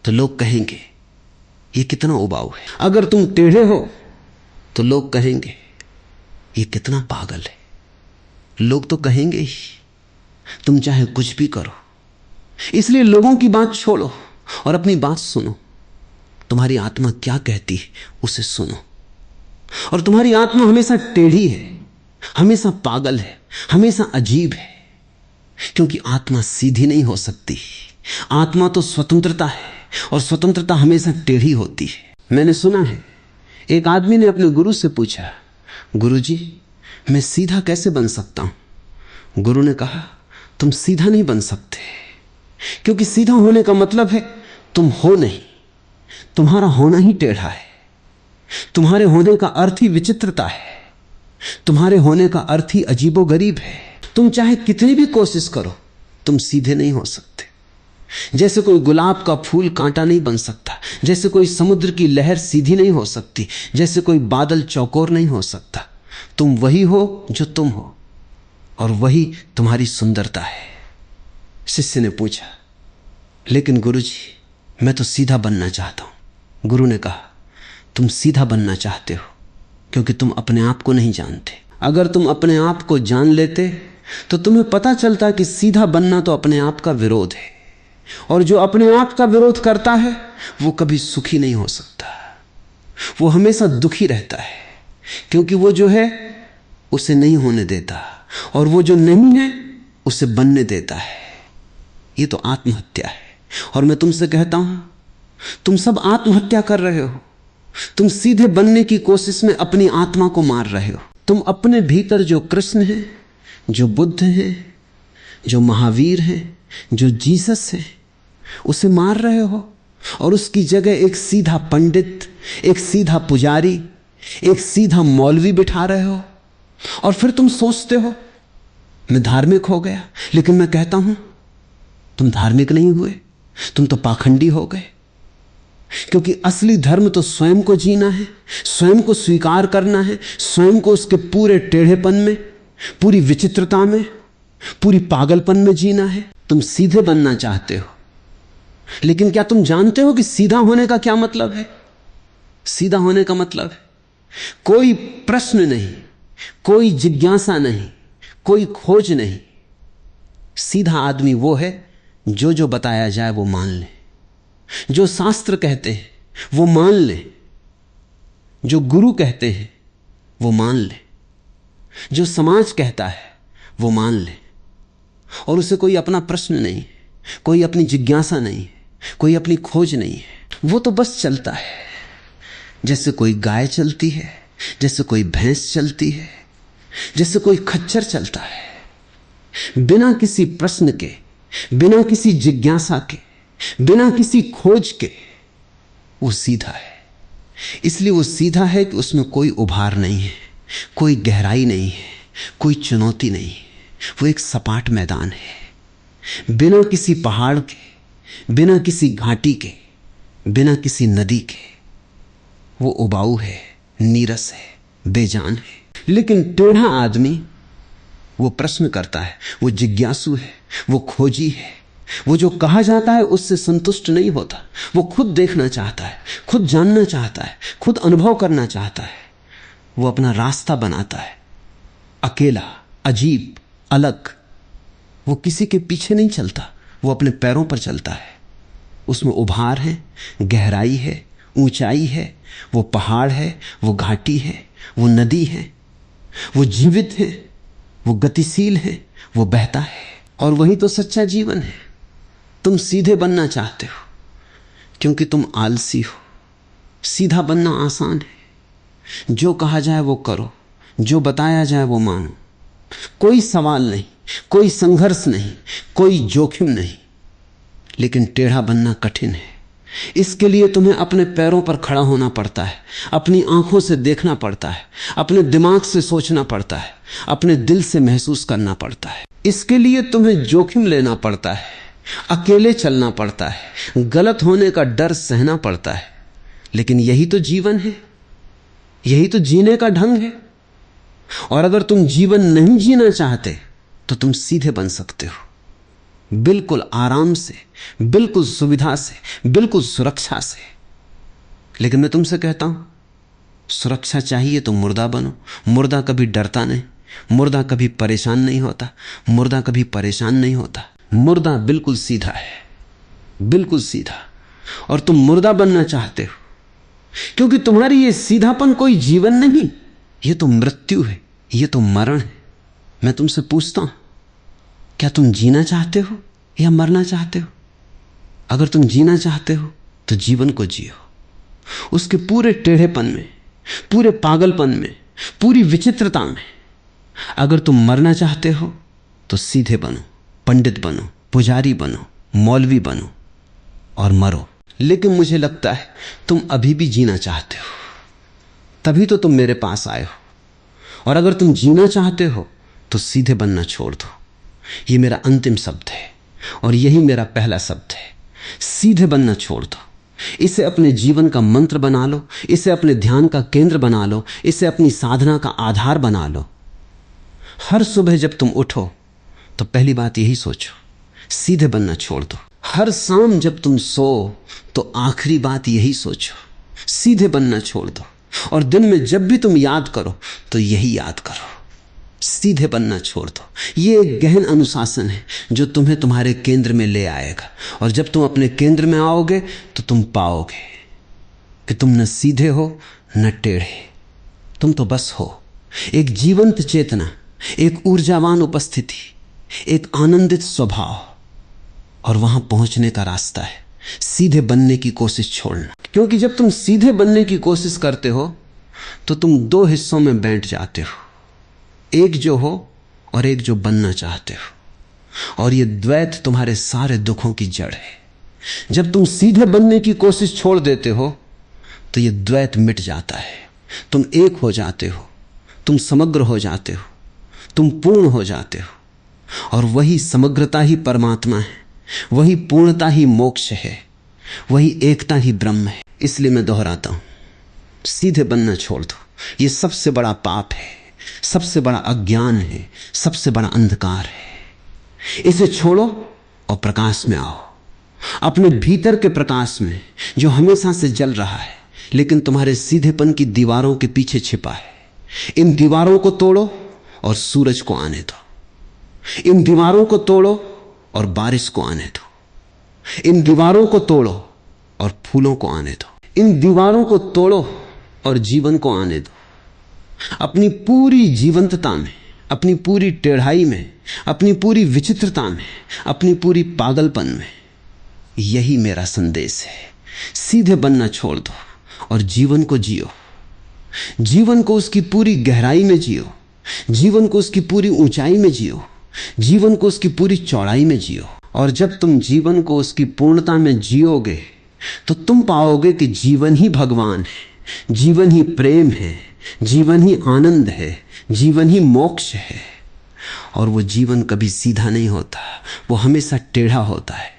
तो लोग कहेंगे ये कितना उबाऊ है। अगर तुम टेढ़े हो तो लोग कहेंगे ये कितना पागल है। लोग तो कहेंगे ही, तुम चाहे कुछ भी करो। इसलिए लोगों की बात छोड़ो और अपनी बात सुनो। तुम्हारी आत्मा क्या कहती है उसे सुनो। और तुम्हारी आत्मा हमेशा टेढ़ी है, हमेशा पागल है, हमेशा अजीब है, क्योंकि आत्मा सीधी नहीं हो सकती। आत्मा तो स्वतंत्रता है और स्वतंत्रता हमेशा टेढ़ी होती है। मैंने सुना है एक आदमी ने अपने गुरु से पूछा, गुरुजी मैं सीधा कैसे बन सकता हूं? गुरु ने कहा तुम सीधा नहीं बन सकते, क्योंकि सीधा होने का मतलब है तुम हो नहीं, तुम्हारा होना ही टेढ़ा है। तुम्हारे होने का अर्थ ही विचित्रता है, तुम्हारे होने का अर्थ ही अजीबोगरीब है। तुम चाहे कितनी भी कोशिश करो तुम सीधे नहीं हो सकते। जैसे कोई गुलाब का फूल कांटा नहीं बन सकता, जैसे कोई समुद्र की लहर सीधी नहीं हो सकती, जैसे कोई बादल चौकोर नहीं हो सकता। तुम वही हो जो तुम हो और वही तुम्हारी सुंदरता है। शिष्य ने पूछा लेकिन गुरुजी मैं तो सीधा बनना चाहता हूं। गुरु ने कहा तुम सीधा बनना चाहते हो क्योंकि तुम अपने आप को नहीं जानते। अगर तुम अपने आप को जान लेते तो तुम्हें पता चलता कि सीधा बनना तो अपने आप का विरोध है, और जो अपने आप का विरोध करता है वो कभी सुखी नहीं हो सकता। वो हमेशा दुखी रहता है, क्योंकि वो जो है उसे नहीं होने देता और वो जो नहीं है उसे बनने देता है। ये तो आत्महत्या है। और मैं तुमसे कहता हूं तुम सब आत्महत्या कर रहे हो। तुम सीधे बनने की कोशिश में अपनी आत्मा को मार रहे हो। तुम अपने भीतर जो कृष्ण है, जो बुद्ध है, जो महावीर है, जो जीसस है, उसे मार रहे हो और उसकी जगह एक सीधा पंडित, एक सीधा पुजारी, एक सीधा मौलवी बिठा रहे हो। और फिर तुम सोचते हो मैं धार्मिक हो गया। लेकिन मैं कहता हूं तुम धार्मिक नहीं हुए, तुम तो पाखंडी हो गए। क्योंकि असली धर्म तो स्वयं को जीना है, स्वयं को स्वीकार करना है, स्वयं को उसके पूरे टेढ़ेपन में, पूरी विचित्रता में, पूरी पागलपन में जीना है। तुम सीधे बनना चाहते हो, लेकिन क्या तुम जानते हो कि सीधा होने का क्या मतलब है? सीधा होने का मतलब है कोई प्रश्न नहीं, कोई जिज्ञासा नहीं, कोई खोज नहीं। सीधा आदमी वो है जो जो बताया जाए वो मान ले, जो शास्त्र कहते हैं वो मान ले, जो गुरु कहते हैं वो मान ले, जो समाज कहता है वो मान ले। और उसे कोई अपना प्रश्न नहीं, कोई अपनी जिज्ञासा नहीं, कोई अपनी खोज नहीं है। वो तो बस चलता है जैसे कोई गाय चलती है, जैसे कोई भैंस चलती है, जैसे कोई खच्चर चलता है, बिना किसी प्रश्न के, बिना किसी जिज्ञासा के, बिना किसी खोज के। वो सीधा है। इसलिए वो सीधा है कि उसमें कोई उभार नहीं है, कोई गहराई नहीं है, कोई चुनौती नहीं है। वो एक सपाट मैदान है, बिना किसी पहाड़ के, बिना किसी घाटी के, बिना किसी नदी के। वो उबाऊ है, नीरस है, बेजान है। लेकिन टेढ़ा आदमी वो प्रश्न करता है, वो जिज्ञासु है, वो खोजी है। वो जो कहा जाता है उससे संतुष्ट नहीं होता। वो खुद देखना चाहता है, खुद जानना चाहता है, खुद अनुभव करना चाहता है। वो अपना रास्ता बनाता है, अकेला, अजीब, अलग। वो किसी के पीछे नहीं चलता, वो अपने पैरों पर चलता है। उसमें उभार है, गहराई है, ऊंचाई है। वो पहाड़ है, वो घाटी है, वो नदी है, वो जीवित है, वो गतिशील है, वो बहता है। और वही तो सच्चा जीवन है। तुम सीधे बनना चाहते हो क्योंकि तुम आलसी हो। सीधा बनना आसान है। जो कहा जाए वो करो, जो बताया जाए वो मानो। कोई सवाल नहीं, कोई संघर्ष नहीं, कोई जोखिम नहीं। लेकिन टेढ़ा बनना कठिन है, इसके लिए तुम्हें अपने पैरों पर खड़ा होना पड़ता है, अपनी आंखों से देखना पड़ता है, अपने दिमाग से सोचना पड़ता है, अपने दिल से महसूस करना पड़ता है। इसके लिए तुम्हें जोखिम लेना पड़ता है, अकेले चलना पड़ता है, गलत होने का डर सहना पड़ता है। लेकिन यही तो जीवन है, यही तो जीने का ढंग है। और अगर तुम जीवन नहीं जीना चाहते तो तुम सीधे बन सकते हो, बिल्कुल आराम से, बिल्कुल सुविधा से, बिल्कुल सुरक्षा से। लेकिन मैं तुमसे कहता हूं, सुरक्षा चाहिए तो मुर्दा बनो। मुर्दा कभी डरता नहीं, मुर्दा कभी परेशान नहीं होता, मुर्दा कभी परेशान नहीं होता। मुर्दा बिल्कुल सीधा है, बिल्कुल सीधा। और तुम मुर्दा बनना चाहते हो क्योंकि तुम्हारी ये सीधापन कोई जीवन नहीं, ये तो मृत्यु है, ये तो मरण है। मैं तुमसे पूछता हूं, क्या तुम जीना चाहते हो या मरना चाहते हो? अगर तुम जीना चाहते हो तो जीवन को जियो, उसके पूरे टेढ़ेपन में, पूरे पागलपन में, पूरी विचित्रता में। अगर तुम मरना चाहते हो तो सीधे बनो, पंडित बनो, पुजारी बनो, मौलवी बनो और मरो। लेकिन मुझे लगता है तुम अभी भी जीना चाहते हो, तभी तो तुम मेरे पास आए हो। और अगर तुम जीना चाहते हो तो सीधे बनना छोड़ दो। ये मेरा अंतिम शब्द है और यही मेरा पहला शब्द है। सीधे बनना छोड़ दो। इसे अपने जीवन का मंत्र बना लो, इसे अपने ध्यान का केंद्र बना लो, इसे अपनी साधना का आधार बना लो। हर सुबह जब तुम उठो तो पहली बात यही सोचो, सीधे बनना छोड़ दो। हर शाम जब तुम सो तो आखिरी बात यही सोचो, सीधे बनना छोड़ दो। और दिन में जब भी तुम याद करो तो यही याद करो, सीधे बनना छोड़ दो। ये एक गहन अनुशासन है जो तुम्हें तुम्हारे केंद्र में ले आएगा। और जब तुम अपने केंद्र में आओगे तो तुम पाओगे कि तुम न सीधे हो न टेढ़े, तुम तो बस हो। एक जीवंत चेतना, एक ऊर्जावान उपस्थिति, एक आनंदित स्वभाव। और वहां पहुंचने का रास्ता है सीधे बनने की कोशिश छोड़ना। क्योंकि जब तुम सीधे बनने की कोशिश करते हो तो तुम दो हिस्सों में बैठ जाते हो, एक जो हो और एक जो बनना चाहते हो। और ये द्वैत तुम्हारे सारे दुखों की जड़ है। जब तुम सीधे बनने की कोशिश छोड़ देते हो तो ये द्वैत मिट जाता है, तुम एक हो जाते हो, तुम समग्र हो जाते हो, तुम पूर्ण हो जाते हो। और वही समग्रता ही परमात्मा है, वही पूर्णता ही मोक्ष है, वही एकता ही ब्रह्म है। इसलिए मैं दोहराता हूं, सीधे बनना छोड़ दो। ये सबसे बड़ा पाप है, सबसे बड़ा अज्ञान है, सबसे बड़ा अंधकार है। इसे छोड़ो और प्रकाश में आओ, अपने भीतर के प्रकाश में जो हमेशा से जल रहा है लेकिन तुम्हारे सीधेपन की दीवारों के पीछे छिपा है। इन दीवारों को तोड़ो और सूरज को आने दो। इन दीवारों को तोड़ो और बारिश को आने दो। इन दीवारों को तोड़ो और फूलों को आने दो। इन दीवारों को तोड़ो और जीवन को आने दो। अपनी पूरी जीवंतता में, अपनी पूरी टेढ़ाई में, अपनी पूरी विचित्रता में, अपनी पूरी पागलपन में, यही मेरा संदेश है। सीधे बनना छोड़ दो और जीवन को जियो। जीवन को उसकी पूरी गहराई में जियो, जीवन को उसकी पूरी ऊंचाई में जियो, जीवन को उसकी पूरी चौड़ाई में जियो। और जब तुम जीवन को उसकी पूर्णता में जियोगे तो तुम पाओगे कि जीवन ही भगवान है, जीवन ही प्रेम है, जीवन ही आनंद है, जीवन ही मोक्ष है। और वो जीवन कभी सीधा नहीं होता, वो हमेशा टेढ़ा होता है,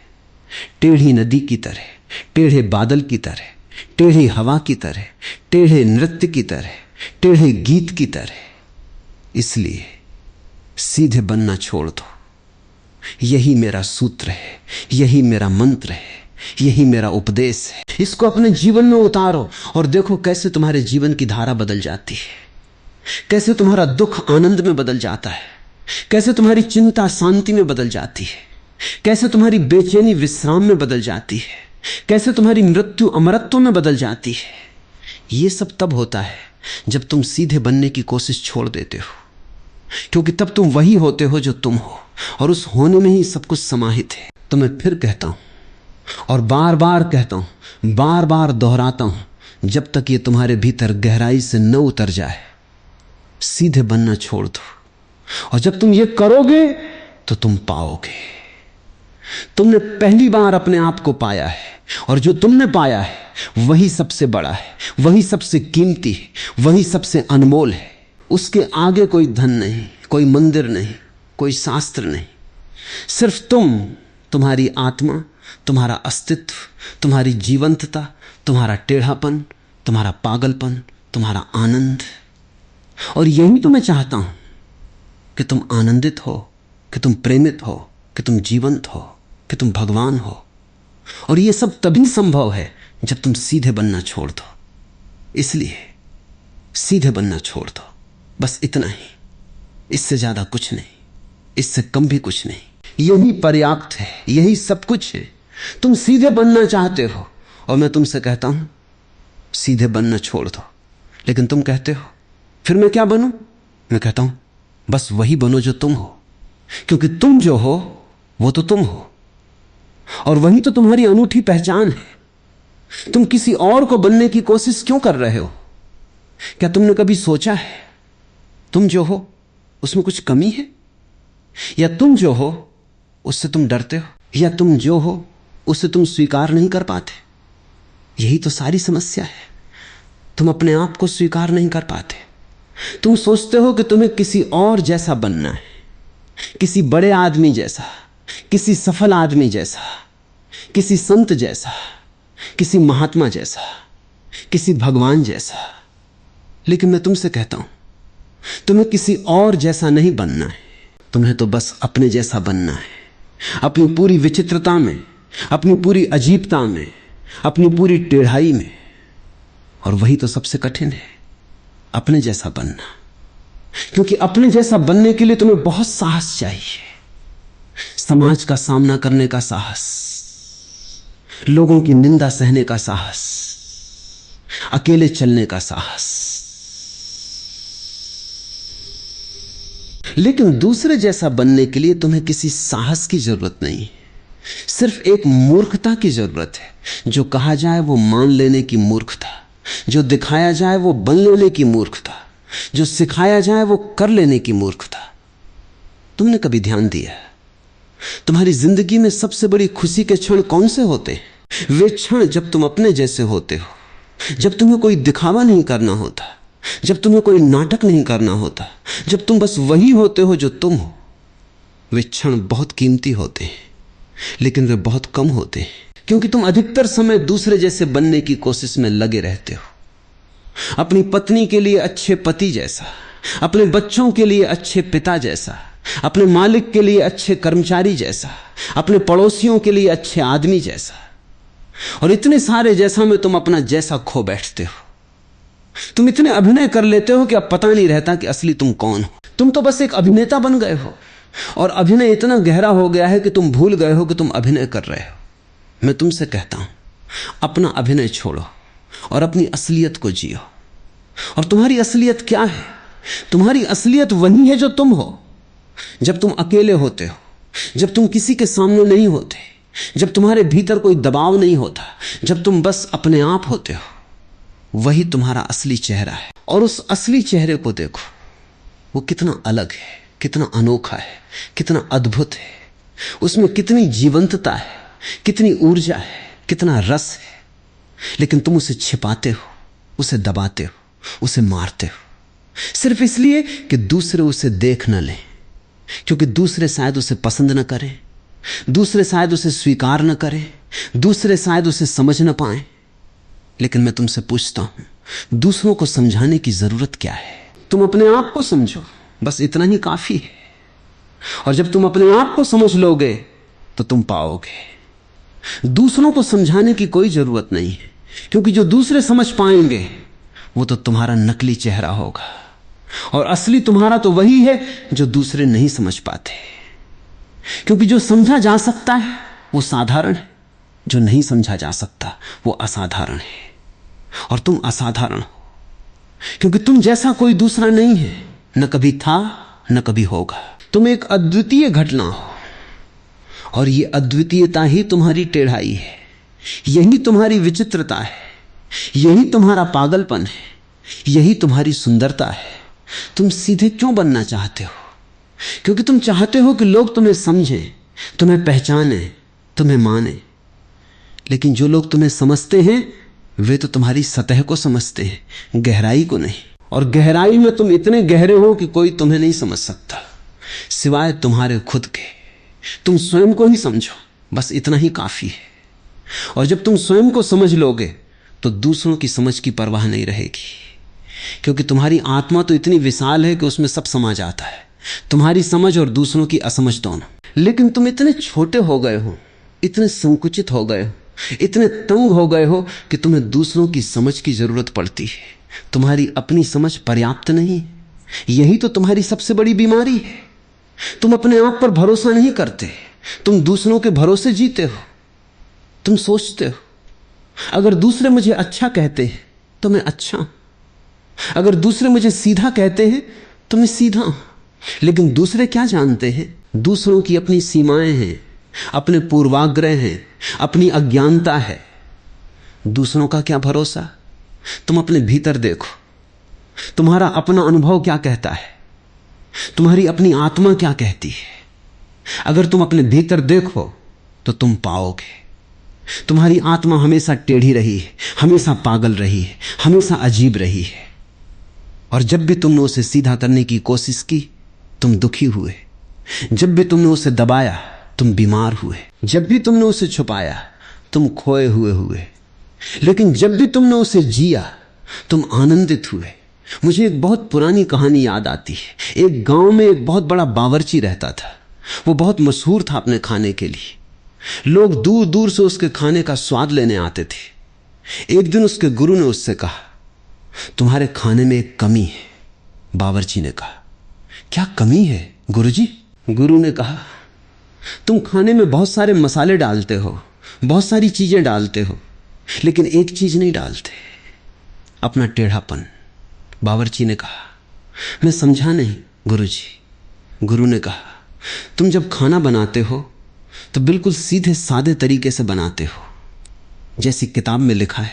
टेढ़ी नदी की तरह, टेढ़े बादल की तरह, टेढ़ी हवा की तरह, टेढ़े नृत्य की तरह, टेढ़े गीत की तरह। इसलिए सीधे बनना छोड़ दो। यही मेरा सूत्र है, यही मेरा मंत्र है, यही मेरा उपदेश है। इसको अपने जीवन में उतारो और देखो कैसे तुम्हारे जीवन की धारा बदल जाती है, कैसे तुम्हारा दुख आनंद में बदल जाता है, कैसे तुम्हारी चिंता शांति में बदल जाती है, कैसे तुम्हारी बेचैनी विश्राम में बदल जाती है, कैसे तुम्हारी मृत्यु अमरत्व में बदल जाती है। ये सब तब होता है जब तुम सीधे बनने की कोशिश छोड़ देते हो, क्योंकि तब तुम वही होते हो जो तुम हो और उस होने में ही सब कुछ समाहित है। तो मैं फिर कहता हूं और बार बार कहता हूं, बार बार दोहराता हूं, जब तक ये तुम्हारे भीतर गहराई से न उतर जाए, सीधे बनना छोड़ दो। और जब तुम ये करोगे तो तुम पाओगे। तुमने पहली बार अपने आप को पाया है, और जो तुमने पाया है वही सबसे बड़ा है, वही सबसे कीमती है, वही सबसे अनमोल है। उसके आगे कोई धन नहीं, कोई मंदिर नहीं, कोई शास्त्र नहीं। सिर्फ तुम, तुम्हारी आत्मा, तुम्हारा अस्तित्व, तुम्हारी जीवंतता, तुम्हारा टेढ़ापन, तुम्हारा पागलपन, तुम्हारा आनंद। और यही तो मैं चाहता हूं कि तुम आनंदित हो, कि तुम प्रेमित हो, कि तुम जीवंत हो, कि तुम भगवान हो। और ये सब तभी संभव है जब तुम सीधे बनना छोड़ दो। इसलिए सीधे बनना छोड़ दो, बस इतना ही, इससे ज्यादा कुछ नहीं, इससे कम भी कुछ नहीं। यही पर्याप्त है, यही सब कुछ है। तुम सीधे बनना चाहते हो और मैं तुमसे कहता हूं सीधे बनना छोड़ दो। लेकिन तुम कहते हो फिर मैं क्या बनूं? मैं कहता हूं बस वही बनो जो तुम हो, क्योंकि तुम जो हो वो तो तुम हो, और वही तो तुम्हारी अनूठी पहचान है। तुम किसी और को बनने की कोशिश क्यों कर रहे हो? क्या तुमने कभी सोचा है तुम जो हो उसमें कुछ कमी है? या तुम जो हो उससे तुम डरते हो? या तुम जो हो उसे तुम स्वीकार नहीं कर पाते? यही तो सारी समस्या है। तुम अपने आप को स्वीकार नहीं कर पाते। तुम सोचते हो कि तुम्हें किसी और जैसा बनना है, किसी बड़े आदमी जैसा, किसी सफल आदमी जैसा, किसी संत जैसा, किसी महात्मा जैसा, किसी भगवान जैसा। लेकिन मैं तुमसे कहता हूं तुम्हें किसी और जैसा नहीं बनना है, तुम्हें तो बस अपने जैसा बनना है। अपनी पूरी विचित्रता में, अपनी पूरी अजीबता में, अपनी पूरी टेढ़ाई में। और वही तो सबसे कठिन है, अपने जैसा बनना। क्योंकि अपने जैसा बनने के लिए तुम्हें बहुत साहस चाहिए। समाज का सामना करने का साहस, लोगों की निंदा सहने का साहस, अकेले चलने का साहस। लेकिन दूसरे जैसा बनने के लिए तुम्हें किसी साहस की जरूरत नहीं, सिर्फ एक मूर्खता की जरूरत है। जो कहा जाए वो मान लेने की मूर्खता, जो दिखाया जाए वो बन लेने की मूर्खता, जो सिखाया जाए वो कर लेने की मूर्खता। तुमने कभी ध्यान दिया तुम्हारी जिंदगी में सबसे बड़ी खुशी के क्षण कौन से होते हैं? वे क्षण जब तुम अपने जैसे होते हो, जब तुम्हें कोई दिखावा नहीं करना होता, जब तुम्हें कोई नाटक नहीं करना होता, जब तुम बस वही होते हो जो तुम हो। वे क्षण बहुत कीमती होते हैं, लेकिन वे बहुत कम होते हैं, क्योंकि तुम अधिकतर समय दूसरे जैसे बनने की कोशिश में लगे रहते हो। अपनी पत्नी के लिए अच्छे पति जैसा, अपने बच्चों के लिए अच्छे पिता जैसा, अपने मालिक के लिए अच्छे कर्मचारी जैसा, अपने पड़ोसियों के लिए अच्छे आदमी जैसा। और इतने सारे जैसा में तुम अपना जैसा खो बैठते हो। तुम इतने अभिनय कर लेते हो कि अब पता नहीं रहता कि असली तुम कौन हो। तुम तो बस एक अभिनेता बन गए हो, और अभिनय इतना गहरा हो गया है कि तुम भूल गए हो कि तुम अभिनय कर रहे हो। मैं तुमसे कहता हूं अपना अभिनय छोड़ो और अपनी असलियत को जियो। और तुम्हारी असलियत क्या है? तुम्हारी असलियत वही है जो तुम हो। जब तुम अकेले होते हो, जब तुम किसी के सामने नहीं होते, जब तुम्हारे भीतर कोई दबाव नहीं होता, जब तुम बस अपने आप होते हो, वही तुम्हारा असली चेहरा है। और उस असली चेहरे को देखो, वो कितना अलग है, कितना अनोखा है, कितना अद्भुत है। उसमें कितनी जीवंतता है, कितनी ऊर्जा है, कितना रस है। लेकिन तुम उसे छिपाते हो, उसे दबाते हो, उसे मारते हो, सिर्फ इसलिए कि दूसरे उसे देख न लें, क्योंकि दूसरे शायद उसे पसंद न करें, दूसरे शायद उसे स्वीकार न करें, दूसरे शायद उसे समझ न पाएं। लेकिन मैं तुमसे पूछता हूं, दूसरों को समझाने की जरूरत क्या है? तुम अपने आप को समझो, बस इतना ही काफी है। और जब तुम अपने आप को समझ लोगे तो तुम पाओगे। दूसरों को समझाने की कोई जरूरत नहीं है, क्योंकि जो दूसरे समझ पाएंगे वो तो तुम्हारा नकली चेहरा होगा, और असली तुम्हारा तो वही है जो दूसरे नहीं समझ पाते। क्योंकि जो समझा जा सकता है वो साधारण है, जो नहीं समझा जा सकता वो असाधारण है। और तुम असाधारण हो, क्योंकि तुम जैसा कोई दूसरा नहीं है, न कभी था न कभी होगा। तुम एक अद्वितीय घटना हो, और ये अद्वितीयता ही तुम्हारी टेढ़ाई है, यही तुम्हारी विचित्रता है, यही तुम्हारा पागलपन है, यही तुम्हारी सुंदरता है। तुम सीधे क्यों बनना चाहते हो? क्योंकि तुम चाहते हो कि लोग तुम्हें समझें, तुम्हें पहचानें, तुम्हें माने। लेकिन जो लोग तुम्हें समझते हैं वे तो तुम्हारी सतह को समझते हैं, गहराई को नहीं। और गहराई में तुम इतने गहरे हो कि कोई तुम्हें नहीं समझ सकता सिवाय तुम्हारे खुद के। तुम स्वयं को ही समझो, बस इतना ही काफी है। और जब तुम स्वयं को समझ लोगे तो दूसरों की समझ की परवाह नहीं रहेगी, क्योंकि तुम्हारी आत्मा तो इतनी विशाल है कि उसमें सब समा जाता है, तुम्हारी समझ और दूसरों की असमझ दोनों। लेकिन तुम इतने छोटे हो गए हो, इतने संकुचित हो गए हो, इतने तंग हो गए हो कि तुम्हें दूसरों की समझ की जरूरत पड़ती है। तुम्हारी अपनी समझ पर्याप्त नहीं। यही तो तुम्हारी सबसे बड़ी बीमारी है। तुम अपने आप पर भरोसा नहीं करते, तुम दूसरों के भरोसे जीते हो। तुम सोचते हो अगर दूसरे मुझे अच्छा कहते हैं तो मैं अच्छा हूं, अगर दूसरे मुझे सीधा कहते हैं तो मैं सीधा हूं। लेकिन दूसरे क्या जानते हैं? दूसरों की अपनी सीमाएं हैं, अपने पूर्वाग्रह हैं, अपनी अज्ञानता है। दूसरों का क्या भरोसा? तुम अपने भीतर देखो, तुम्हारा अपना अनुभव क्या कहता है, तुम्हारी अपनी आत्मा क्या कहती है। अगर तुम अपने भीतर देखो तो तुम पाओगे तुम्हारी आत्मा हमेशा टेढ़ी रही है, हमेशा पागल रही है, हमेशा अजीब रही है। और जब भी तुमने उसे सीधा करने की कोशिश की तुम दुखी हुए, जब भी तुमने उसे दबाया तुम बीमार हुए, जब भी तुमने उसे छुपाया तुम खोए हुए। लेकिन जब भी तुमने उसे जिया तुम आनंदित हुए। मुझे एक बहुत पुरानी कहानी याद आती है। एक गांव में एक बहुत बड़ा बावर्ची रहता था। वो बहुत मशहूर था अपने खाने के लिए, लोग दूर दूर से उसके खाने का स्वाद लेने आते थे। एक दिन उसके गुरु ने उससे कहा, तुम्हारे खाने में एक कमी है। बावर्ची ने कहा, क्या कमी है गुरुजी? गुरु ने कहा, तुम खाने में बहुत सारे मसाले डालते हो, बहुत सारी चीजें डालते हो, लेकिन एक चीज नहीं डालते, अपना टेढ़ापन। बावर्ची ने कहा, मैं समझा नहीं गुरुजी। गुरु ने कहा, तुम जब खाना बनाते हो तो बिल्कुल सीधे सादे तरीके से बनाते हो, जैसी किताब में लिखा है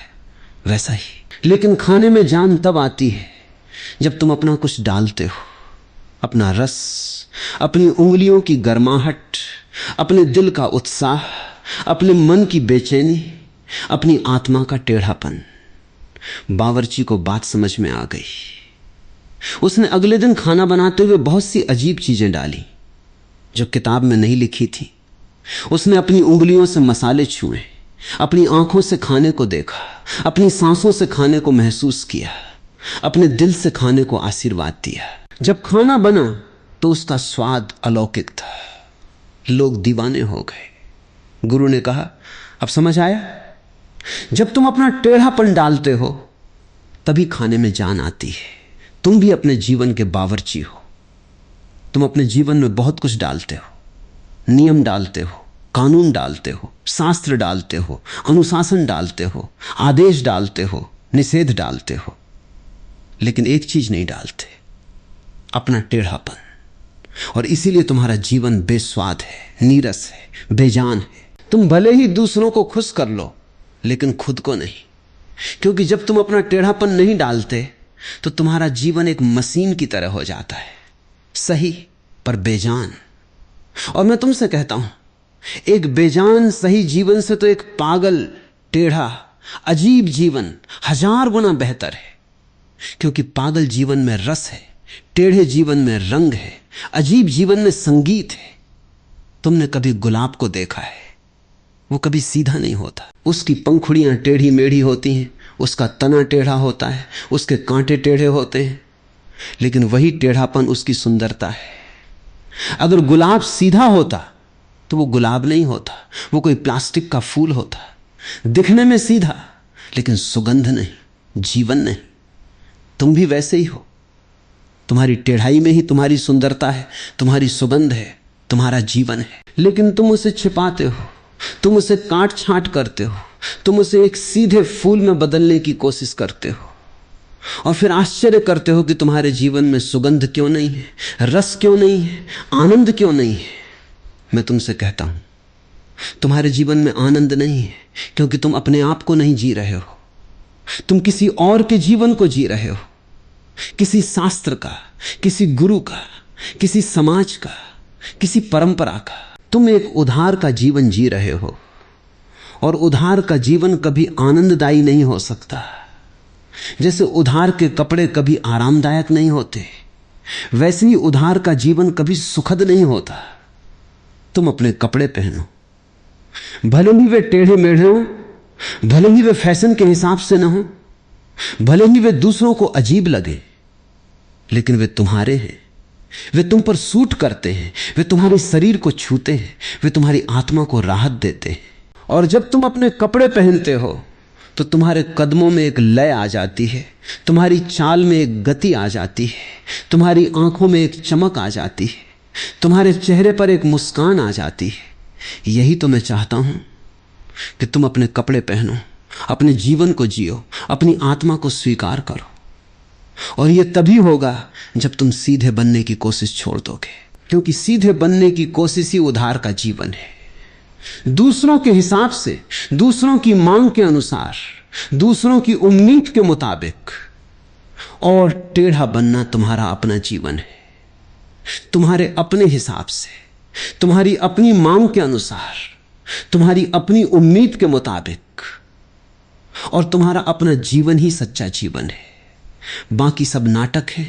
वैसा ही। लेकिन खाने में जान तब आती है जब तुम अपना कुछ डालते हो, अपना रस, अपनी उंगलियों की गर्माहट, अपने दिल का उत्साह, अपने मन की बेचैनी, अपनी आत्मा का टेढ़ापन। बावर्ची को बात समझ में आ गई। उसने अगले दिन खाना बनाते हुए बहुत सी अजीब चीजें डाली जो किताब में नहीं लिखी थी। उसने अपनी उंगलियों से मसाले छुए, अपनी आंखों से खाने को देखा, अपनी सांसों से खाने को महसूस किया, अपने दिल से खाने को आशीर्वाद दिया। जब खाना बना तो उसका स्वाद अलौकिक था। लोग दीवाने हो गए। गुरु ने कहा, अब समझ आया? जब तुम अपना टेढ़ापन डालते हो तभी खाने में जान आती है। तुम भी अपने जीवन के बावर्ची हो। तुम अपने जीवन में बहुत कुछ डालते हो, नियम डालते हो, कानून डालते हो, शास्त्र डालते हो, अनुशासन डालते हो, आदेश डालते हो, निषेध डालते हो, लेकिन एक चीज नहीं डालते, अपना टेढ़ापन। और इसीलिए तुम्हारा जीवन बेस्वाद है, नीरस है, बेजान है। तुम भले ही दूसरों को खुश कर लो लेकिन खुद को नहीं, क्योंकि जब तुम अपना टेढ़ापन नहीं डालते तो तुम्हारा जीवन एक मशीन की तरह हो जाता है, सही पर बेजान। और मैं तुमसे कहता हूं, एक बेजान सही जीवन से तो एक पागल, टेढ़ा, अजीब जीवन 1000 गुना बेहतर है। क्योंकि पागल जीवन में रस है, टेढ़े जीवन में रंग है, अजीब जीवन में संगीत है। तुमने कभी गुलाब को देखा है? वो कभी सीधा नहीं होता, उसकी पंखुड़ियां टेढ़ी मेढ़ी होती हैं, उसका तना टेढ़ा होता है, उसके कांटे टेढ़े होते हैं, लेकिन वही टेढ़ापन उसकी सुंदरता है। अगर गुलाब सीधा होता तो वो गुलाब नहीं होता, वो कोई प्लास्टिक का फूल होता, दिखने में सीधा लेकिन सुगंध नहीं, जीवन नहीं। तुम भी वैसे ही हो। तुम्हारी टेढ़ाई में ही तुम्हारी सुंदरता है, तुम्हारी सुगंध है, तुम्हारा जीवन है। लेकिन तुम उसे छिपाते हो, तुम उसे काट छांट करते हो, तुम उसे एक सीधे फूल में बदलने की कोशिश करते हो और फिर आश्चर्य करते हो कि तुम्हारे जीवन में सुगंध क्यों नहीं है, रस क्यों नहीं है, आनंद क्यों नहीं है। मैं तुमसे कहता हूं, तुम्हारे जीवन में आनंद नहीं है क्योंकि तुम अपने आप को नहीं जी रहे हो, तुम किसी और के जीवन को जी रहे हो, किसी शास्त्र का, किसी गुरु का, किसी समाज का, किसी परंपरा का। तुम एक उधार का जीवन जी रहे हो और उधार का जीवन कभी आनंददायी नहीं हो सकता। जैसे उधार के कपड़े कभी आरामदायक नहीं होते, वैसे ही उधार का जीवन कभी सुखद नहीं होता। तुम अपने कपड़े पहनो, भले ही वे टेढ़े मेढ़े हो, भले ही वे फैशन के हिसाब से ना हो, भले ही वे दूसरों को अजीब लगे, लेकिन वे तुम्हारे हैं। वे तुम पर सूट करते हैं, वे तुम्हारे शरीर को छूते हैं, वे तुम्हारी आत्मा को राहत देते हैं। और जब तुम अपने कपड़े पहनते हो तो तुम्हारे कदमों में एक लय आ जाती है, तुम्हारी चाल में एक गति आ जाती है, तुम्हारी आंखों में एक चमक आ जाती है, तुम्हारे चेहरे पर एक मुस्कान आ जाती है। यही तो मैं चाहता हूं कि तुम अपने कपड़े पहनो, अपने जीवन को जियो, अपनी आत्मा को स्वीकार करो। और यह तभी होगा जब तुम सीधे बनने की कोशिश छोड़ दोगे, क्योंकि सीधे बनने की कोशिश ही उधार का जीवन है। दूसरों के हिसाब से, दूसरों की मांग के अनुसार, दूसरों की उम्मीद के मुताबिक और टेढ़ा बनना तुम्हारा अपना जीवन है। तुम्हारे अपने हिसाब से, तुम्हारी अपनी मांग के अनुसार, तुम्हारी अपनी उम्मीद के मुताबिक, और तुम्हारा अपना जीवन ही सच्चा जीवन है। बाकी सब नाटक है,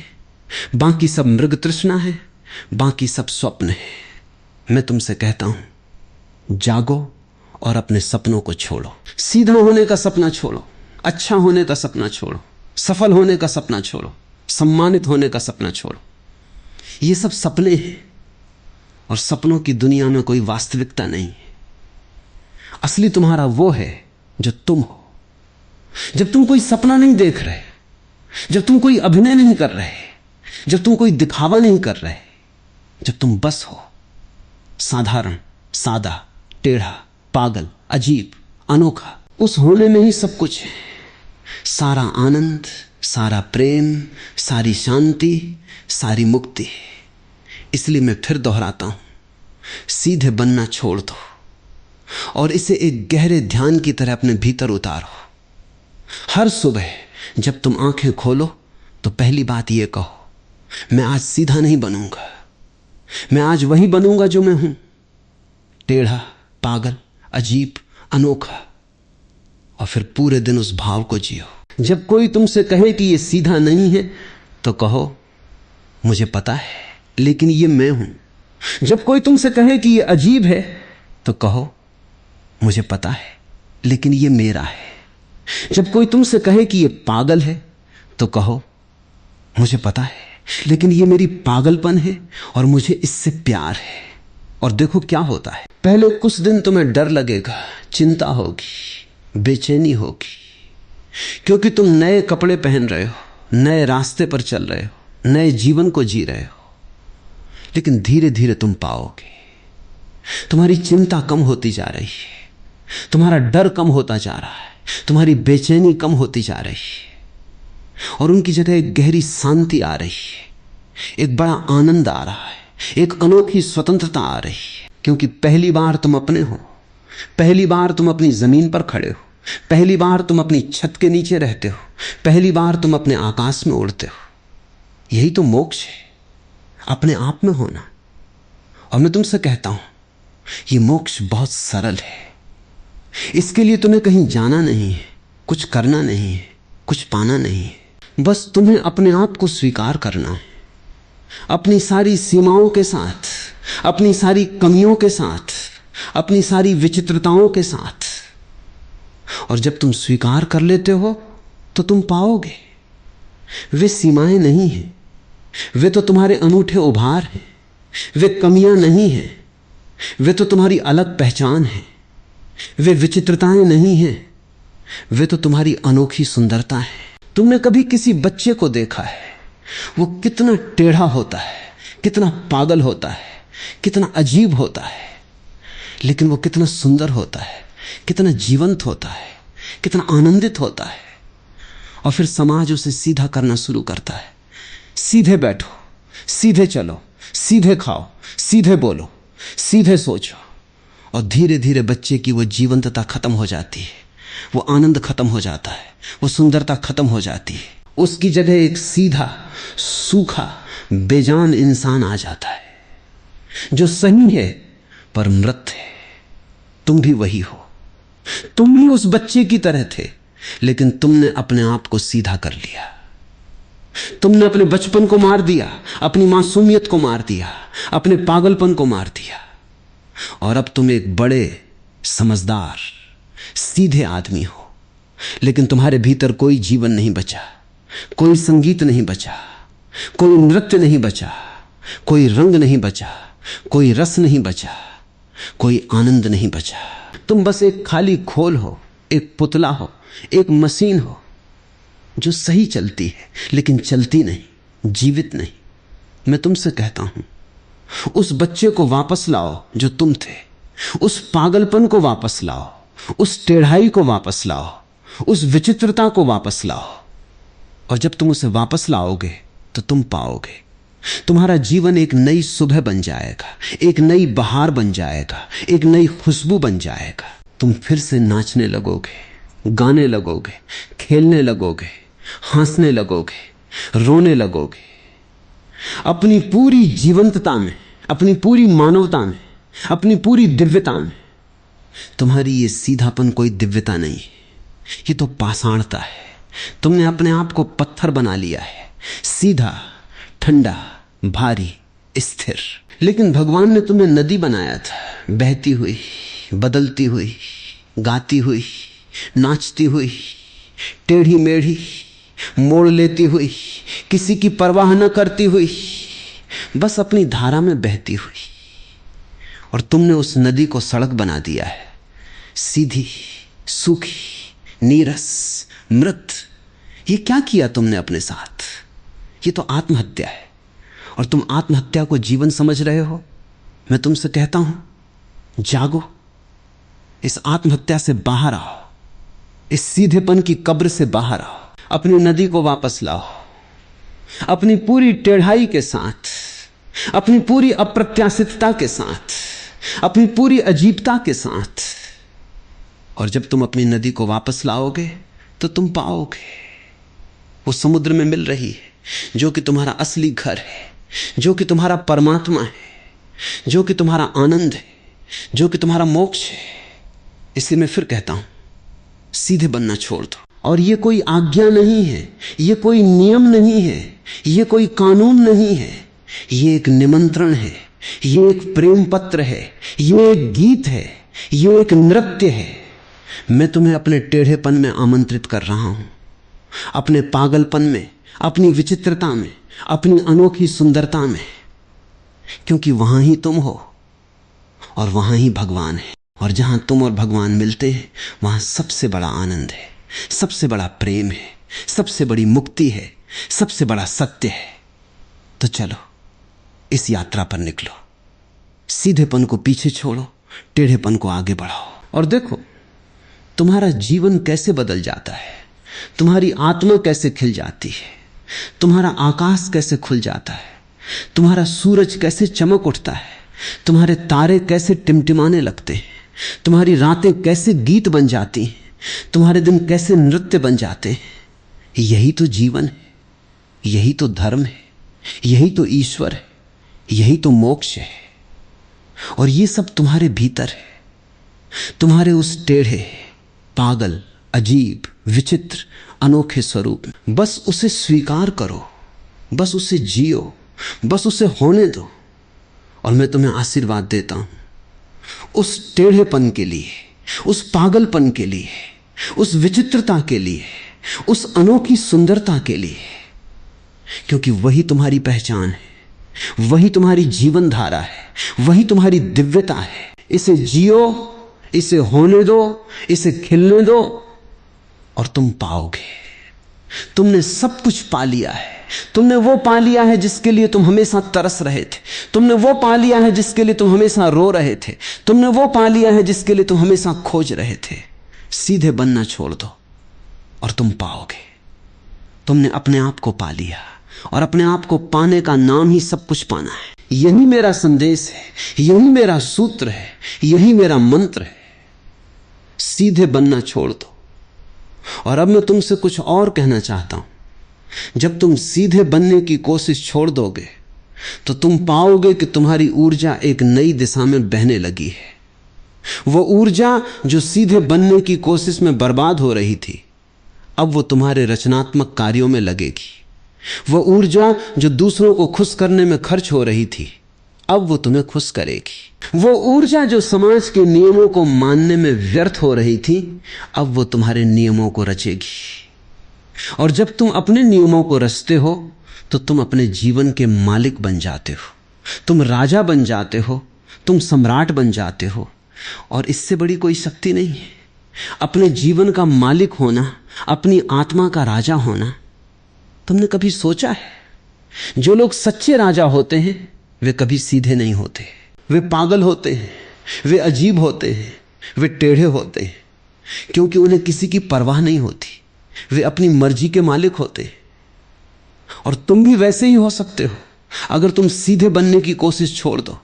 बाकी सब मृग तृष्णा है, बाकी सब स्वप्न है। मैं तुमसे कहता हूं, जागो और अपने सपनों को छोड़ो। सीधा होने का सपना छोड़ो, अच्छा होने का सपना छोड़ो, सफल होने का सपना छोड़ो, सम्मानित होने का सपना छोड़ो। ये सब सपने हैं और सपनों की दुनिया में कोई वास्तविकता नहीं है। असली तुम्हारा वो है जो तुम हो। जब तुम कोई सपना नहीं देख रहे, जब तुम कोई अभिनय नहीं कर रहे, जब तुम कोई दिखावा नहीं कर रहे, जब तुम बस हो साधारण, सादा, टेढ़ा, पागल, अजीब, अनोखा, उस होने में ही सब कुछ है। सारा आनंद, सारा प्रेम, सारी शांति, सारी मुक्ति। इसलिए मैं फिर दोहराता हूं, सीधे बनना छोड़ दो और इसे एक गहरे ध्यान की तरह अपने भीतर उतारो। हर सुबह जब तुम आंखें खोलो तो पहली बात यह कहो, मैं आज सीधा नहीं बनूंगा, मैं आज वही बनूंगा जो मैं हूं, टेढ़ा, पागल, अजीब, अनोखा। और फिर पूरे दिन उस भाव को जियो। जब कोई तुमसे कहे कि यह सीधा नहीं है तो कहो, मुझे पता है लेकिन ये मैं हूं। जब कोई तुमसे कहे कि यह अजीब है तो कहो, मुझे पता है लेकिन ये मेरा है। जब कोई तुमसे कहे कि ये पागल है तो कहो, मुझे पता है लेकिन ये मेरी पागलपन है और मुझे इससे प्यार है। और देखो क्या होता है, पहले कुछ दिन तुम्हें डर लगेगा, चिंता होगी, बेचैनी होगी, क्योंकि तुम नए कपड़े पहन रहे हो, नए रास्ते पर चल रहे हो, नए जीवन को जी रहे हो। लेकिन धीरे धीरे तुम पाओगे, तुम्हारी चिंता कम होती जा रही है, तुम्हारा डर कम होता जा रहा है, तुम्हारी बेचैनी कम होती जा रही है और उनकी जगह एक गहरी शांति आ रही है, एक बड़ा आनंद आ रहा है, एक अनोखी स्वतंत्रता आ रही है। क्योंकि पहली बार तुम अपने हो, पहली बार तुम अपनी जमीन पर खड़े हो, पहली बार तुम अपनी छत के नीचे रहते हो, पहली बार तुम अपने आकाश में उड़ते हो। यही तो मोक्ष है, अपने आप में होना। और मैं तुमसे कहता हूं, यह मोक्ष बहुत सरल है। इसके लिए तुम्हें कहीं जाना नहीं है, कुछ करना नहीं है, कुछ पाना नहीं है। बस तुम्हें अपने आप को स्वीकार करना है, अपनी सारी सीमाओं के साथ, अपनी सारी कमियों के साथ, अपनी सारी विचित्रताओं के साथ। और जब तुम स्वीकार कर लेते हो तो तुम पाओगे वे सीमाएं नहीं हैं, वे तो तुम्हारे अनूठे उभार हैं, वे कमियां नहीं हैं, वे तो तुम्हारी अलग पहचान है, वे विचित्रताएं नहीं हैं, वे तो तुम्हारी अनोखी सुंदरता है। तुमने कभी किसी बच्चे को देखा है, वो कितना टेढ़ा होता है, कितना पागल होता है, कितना अजीब होता है, लेकिन वो कितना सुंदर होता है, कितना जीवंत होता है, कितना आनंदित होता है। और फिर समाज उसे सीधा करना शुरू करता है। सीधे बैठो, सीधे चलो, सीधे खाओ, सीधे बोलो, सीधे सोचो। और धीरे धीरे बच्चे की वो जीवंतता खत्म हो जाती है, वो आनंद खत्म हो जाता है, वो सुंदरता खत्म हो जाती है। उसकी जगह एक सीधा, सूखा, बेजान इंसान आ जाता है जो सही है पर मृत है। तुम भी वही हो, तुम भी उस बच्चे की तरह थे, लेकिन तुमने अपने आप को सीधा कर लिया। तुमने अपने बचपन को मार दिया, अपनी मासूमियत को मार दिया, अपने पागलपन को मार दिया, और अब तुम एक बड़े समझदार सीधे आदमी हो। लेकिन तुम्हारे भीतर कोई जीवन नहीं बचा, कोई संगीत नहीं बचा, कोई नृत्य नहीं बचा, कोई रंग नहीं बचा, कोई रस नहीं बचा, कोई आनंद नहीं बचा। तुम बस एक खाली खोल हो, एक पुतला हो, एक मशीन हो जो सही चलती है लेकिन चलती नहीं, जीवित नहीं। मैं तुमसे कहता हूं, उस बच्चे को वापस लाओ जो तुम थे, उस पागलपन को वापस लाओ, उस टेढ़ाई को वापस लाओ, उस विचित्रता को वापस लाओ। और जब तुम उसे वापस लाओगे तो तुम पाओगे तुम्हारा जीवन एक नई सुबह बन जाएगा, एक नई बहार बन जाएगा, एक नई खुशबू बन जाएगा। तुम फिर से नाचने लगोगे, गाने लगोगे, खेलने लगोगे, हंसने लगोगे, रोने लगोगे। अपनी पूरी जीवंतता में, अपनी पूरी मानवता में, अपनी पूरी दिव्यता में। तुम्हारी ये सीधापन कोई दिव्यता नहीं है, ये तो पाषाणता है। तुमने अपने आप को पत्थर बना लिया है, सीधा, ठंडा, भारी, स्थिर। लेकिन भगवान ने तुम्हें नदी बनाया था, बहती हुई, बदलती हुई, गाती हुई, नाचती हुई, टेढ़ी मेढ़ी, मोड़ लेती हुई, किसी की परवाह न करती हुई, बस अपनी धारा में बहती हुई। और तुमने उस नदी को सड़क बना दिया है, सीधी, सूखी, नीरस, मृत। ये क्या किया तुमने अपने साथ? ये तो आत्महत्या है, और तुम आत्महत्या को जीवन समझ रहे हो। मैं तुमसे कहता हूं, जागो, इस आत्महत्या से बाहर आओ, इस सीधेपन की कब्र से बाहर आओ, अपनी नदी को वापस लाओ, अपनी पूरी टेढ़ाई के साथ, अपनी पूरी अप्रत्याशितता के साथ, अपनी पूरी अजीबता के साथ। और जब तुम अपनी नदी को वापस लाओगे तो तुम पाओगे वो समुद्र में मिल रही है जो कि तुम्हारा असली घर है, जो कि तुम्हारा परमात्मा है, जो कि तुम्हारा आनंद है, जो कि तुम्हारा मोक्ष है। इसलिए मैं फिर कहता हूं, सीधे बनना छोड़ दो। और ये कोई आज्ञा नहीं है, ये कोई नियम नहीं है, ये कोई कानून नहीं है, ये एक निमंत्रण है, ये एक प्रेम पत्र है, ये एक गीत है, ये एक नृत्य है। मैं तुम्हें अपने टेढ़ेपन में आमंत्रित कर रहा हूं, अपने पागलपन में, अपनी विचित्रता में, अपनी अनोखी सुंदरता में, क्योंकि वहां ही तुम हो और वहां ही भगवान है। और जहां तुम और भगवान मिलते हैं वहां सबसे बड़ा आनंद है, सबसे बड़ा प्रेम है, सबसे बड़ी मुक्ति है, सबसे बड़ा सत्य है। तो चलो इस यात्रा पर निकलो, सीधेपन को पीछे छोड़ो, टेढ़ेपन को आगे बढ़ाओ। और देखो तुम्हारा जीवन कैसे बदल जाता है, तुम्हारी आत्मा कैसे खिल जाती है, तुम्हारा आकाश कैसे खुल जाता है, तुम्हारा सूरज कैसे चमक उठता है, तुम्हारे तारे कैसे टिमटिमाने लगते हैं, तुम्हारी रातें कैसे गीत बन जाती हैं, तुम्हारे दिन कैसे नृत्य बन जाते हैं। यही तो जीवन है, यही तो धर्म है, यही तो ईश्वर है, यही तो मोक्ष है। और ये सब तुम्हारे भीतर है, तुम्हारे उस टेढ़े, पागल, अजीब, विचित्र, अनोखे स्वरूप में। बस उसे स्वीकार करो, बस उसे जियो, बस उसे होने दो। और मैं तुम्हें आशीर्वाद देता हूं उस टेढ़ेपन के लिए, उस पागलपन के लिए, उस विचित्रता के लिए, उस अनोखी सुंदरता के लिए, क्योंकि वही तुम्हारी पहचान है, वही तुम्हारी जीवन धारा है, वही तुम्हारी दिव्यता है। इसे जियो, इसे होने दो, इसे खिलने दो, और तुम पाओगे। तुमने सब कुछ पा लिया है। तुमने वो पा लिया है जिसके लिए तुम हमेशा तरस रहे थे। तुमने वो पा लिया है जिसके लिए तुम हमेशा रो रहे थे। तुमने वो पा लिया है जिसके लिए तुम हमेशा खोज रहे थे। सीधे बनना छोड़ दो और तुम पाओगे। तुमने अपने आप को पा लिया, और अपने आप को पाने का नाम ही सब कुछ पाना है। यही मेरा संदेश है, यही मेरा सूत्र है, यही मेरा मंत्र है। सीधे बनना छोड़ दो। और अब मैं तुमसे कुछ और कहना चाहता हूं। जब तुम सीधे बनने की कोशिश छोड़ दोगे तो तुम पाओगे कि तुम्हारी ऊर्जा एक नई दिशा में बहने लगी है। वो ऊर्जा जो सीधे बनने की कोशिश में बर्बाद हो रही थी, अब वो तुम्हारे रचनात्मक कार्यों में लगेगी। वो ऊर्जा जो दूसरों को खुश करने में खर्च हो रही थी, अब वो तुम्हें खुश करेगी। वो ऊर्जा जो समाज के नियमों को मानने में व्यर्थ हो रही थी, अब वो तुम्हारे नियमों को रचेगी। और जब तुम अपने नियमों को रचते हो तो तुम अपने जीवन के मालिक बन जाते हो, तुम राजा बन जाते हो, तुम सम्राट बन जाते हो। और इससे बड़ी कोई शक्ति नहीं है। अपने जीवन का मालिक होना, अपनी आत्मा का राजा होना। तुमने कभी सोचा है, जो लोग सच्चे राजा होते हैं वे कभी सीधे नहीं होते। वे पागल होते हैं, वे अजीब होते हैं, वे टेढ़े होते हैं, क्योंकि उन्हें किसी की परवाह नहीं होती। वे अपनी मर्जी के मालिक होते हैं। और तुम भी वैसे ही हो सकते हो अगर तुम सीधे बनने की कोशिश छोड़ दो।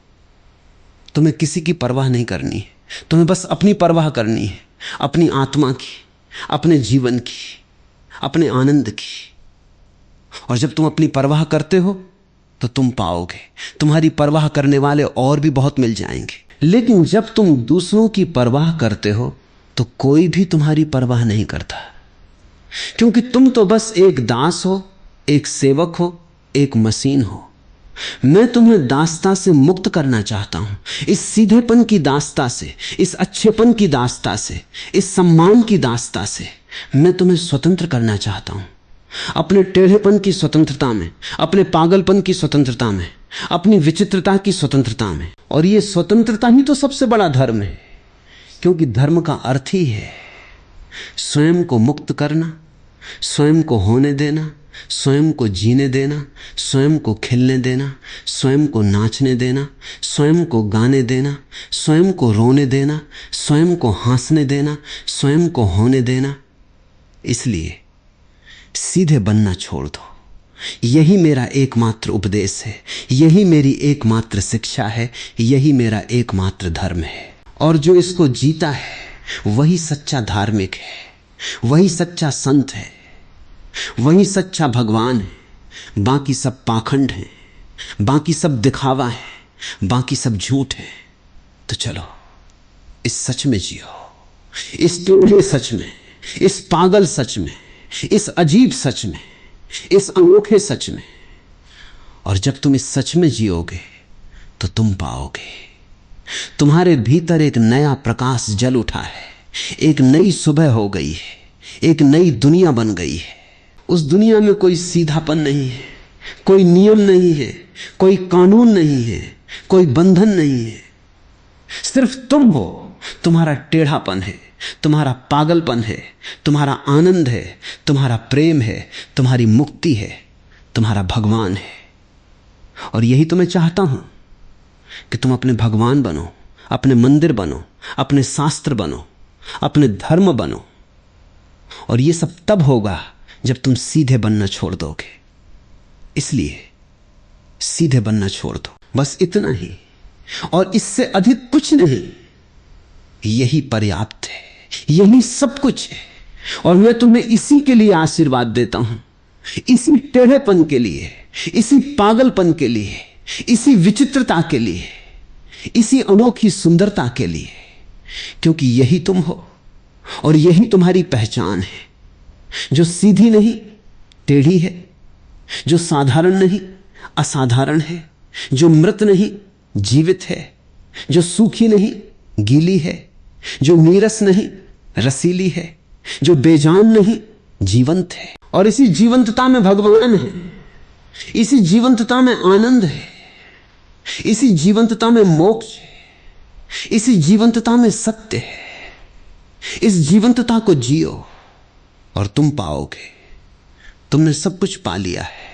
तुम्हें किसी की परवाह नहीं करनी है, तुम्हें बस अपनी परवाह करनी है, अपनी आत्मा की, अपने जीवन की, अपने आनंद की। और जब तुम अपनी परवाह करते हो तो तुम पाओगे तुम्हारी परवाह करने वाले और भी बहुत मिल जाएंगे। लेकिन जब तुम दूसरों की परवाह करते हो तो कोई भी तुम्हारी परवाह नहीं करता, क्योंकि तुम तो बस एक दास हो, एक सेवक हो, एक मशीन हो। मैं तुम्हें दासता से मुक्त करना चाहता हूं, इस सीधेपन की दासता से, इस अच्छेपन की दासता से, इस सम्मान की दासता से मैं तुम्हें स्वतंत्र करना चाहता हूं। अपने टेढ़ेपन की स्वतंत्रता में, अपने पागलपन की स्वतंत्रता में, अपनी विचित्रता की स्वतंत्रता में। और ये स्वतंत्रता ही तो सबसे बड़ा धर्म है, क्योंकि धर्म का अर्थ ही है स्वयं को मुक्त करना, स्वयं को होने देना, स्वयं को जीने देना, स्वयं को खिलने देना, स्वयं को नाचने देना, स्वयं को गाने देना, स्वयं को रोने देना, स्वयं को हंसने देना, स्वयं को होने देना। इसलिए सीधे बनना छोड़ दो। यही मेरा एकमात्र उपदेश है, यही मेरी एकमात्र शिक्षा है, यही मेरा एकमात्र धर्म है। और जो इसको जीता है वही सच्चा धार्मिक है, वही सच्चा संत है, वही सच्चा भगवान है। बाकी सब पाखंड है, बाकी सब दिखावा है, बाकी सब झूठ है। तो चलो इस सच में जियो, इस टेढ़े सच में, इस पागल सच में, इस अजीब सच में, इस अनोखे सच में। और जब तुम इस सच में जियोगे तो तुम पाओगे तुम्हारे भीतर एक नया प्रकाश जल उठा है, एक नई सुबह हो गई है, एक नई दुनिया बन गई है। उस दुनिया में कोई सीधापन नहीं है, कोई नियम नहीं है, कोई कानून नहीं है, कोई बंधन नहीं है। सिर्फ तुम हो, तुम्हारा टेढ़ापन है, तुम्हारा पागलपन है, तुम्हारा आनंद है, तुम्हारा प्रेम है, तुम्हारी मुक्ति है, तुम्हारा भगवान है। और यही तो मैं चाहता हूं कि तुम अपने भगवान बनो, अपने मंदिर बनो, अपने शास्त्र बनो, अपने धर्म बनो। और ये सब तब होगा जब तुम सीधे बनना छोड़ दोगे। इसलिए सीधे बनना छोड़ दो, बस इतना ही, और इससे अधिक कुछ नहीं। यही पर्याप्त है, यही सब कुछ है। और मैं तुम्हें इसी के लिए आशीर्वाद देता हूं, इसी टेढ़ेपन के लिए, इसी पागलपन के लिए, इसी विचित्रता के लिए, इसी अनोखी सुंदरता के लिए, क्योंकि यही तुम हो और यही तुम्हारी पहचान है, जो सीधी नहीं टेढ़ी है, जो साधारण नहीं असाधारण है, जो मृत नहीं जीवित है, जो सूखी नहीं गीली है, जो नीरस नहीं रसीली है, जो बेजान नहीं जीवंत है। और इसी जीवंतता में भगवान है, इसी जीवंतता में आनंद है, इसी जीवंतता में मोक्ष है, इसी जीवंतता में सत्य है। इस जीवंतता को जियो और तुम पाओगे, तुमने सब कुछ पा लिया है।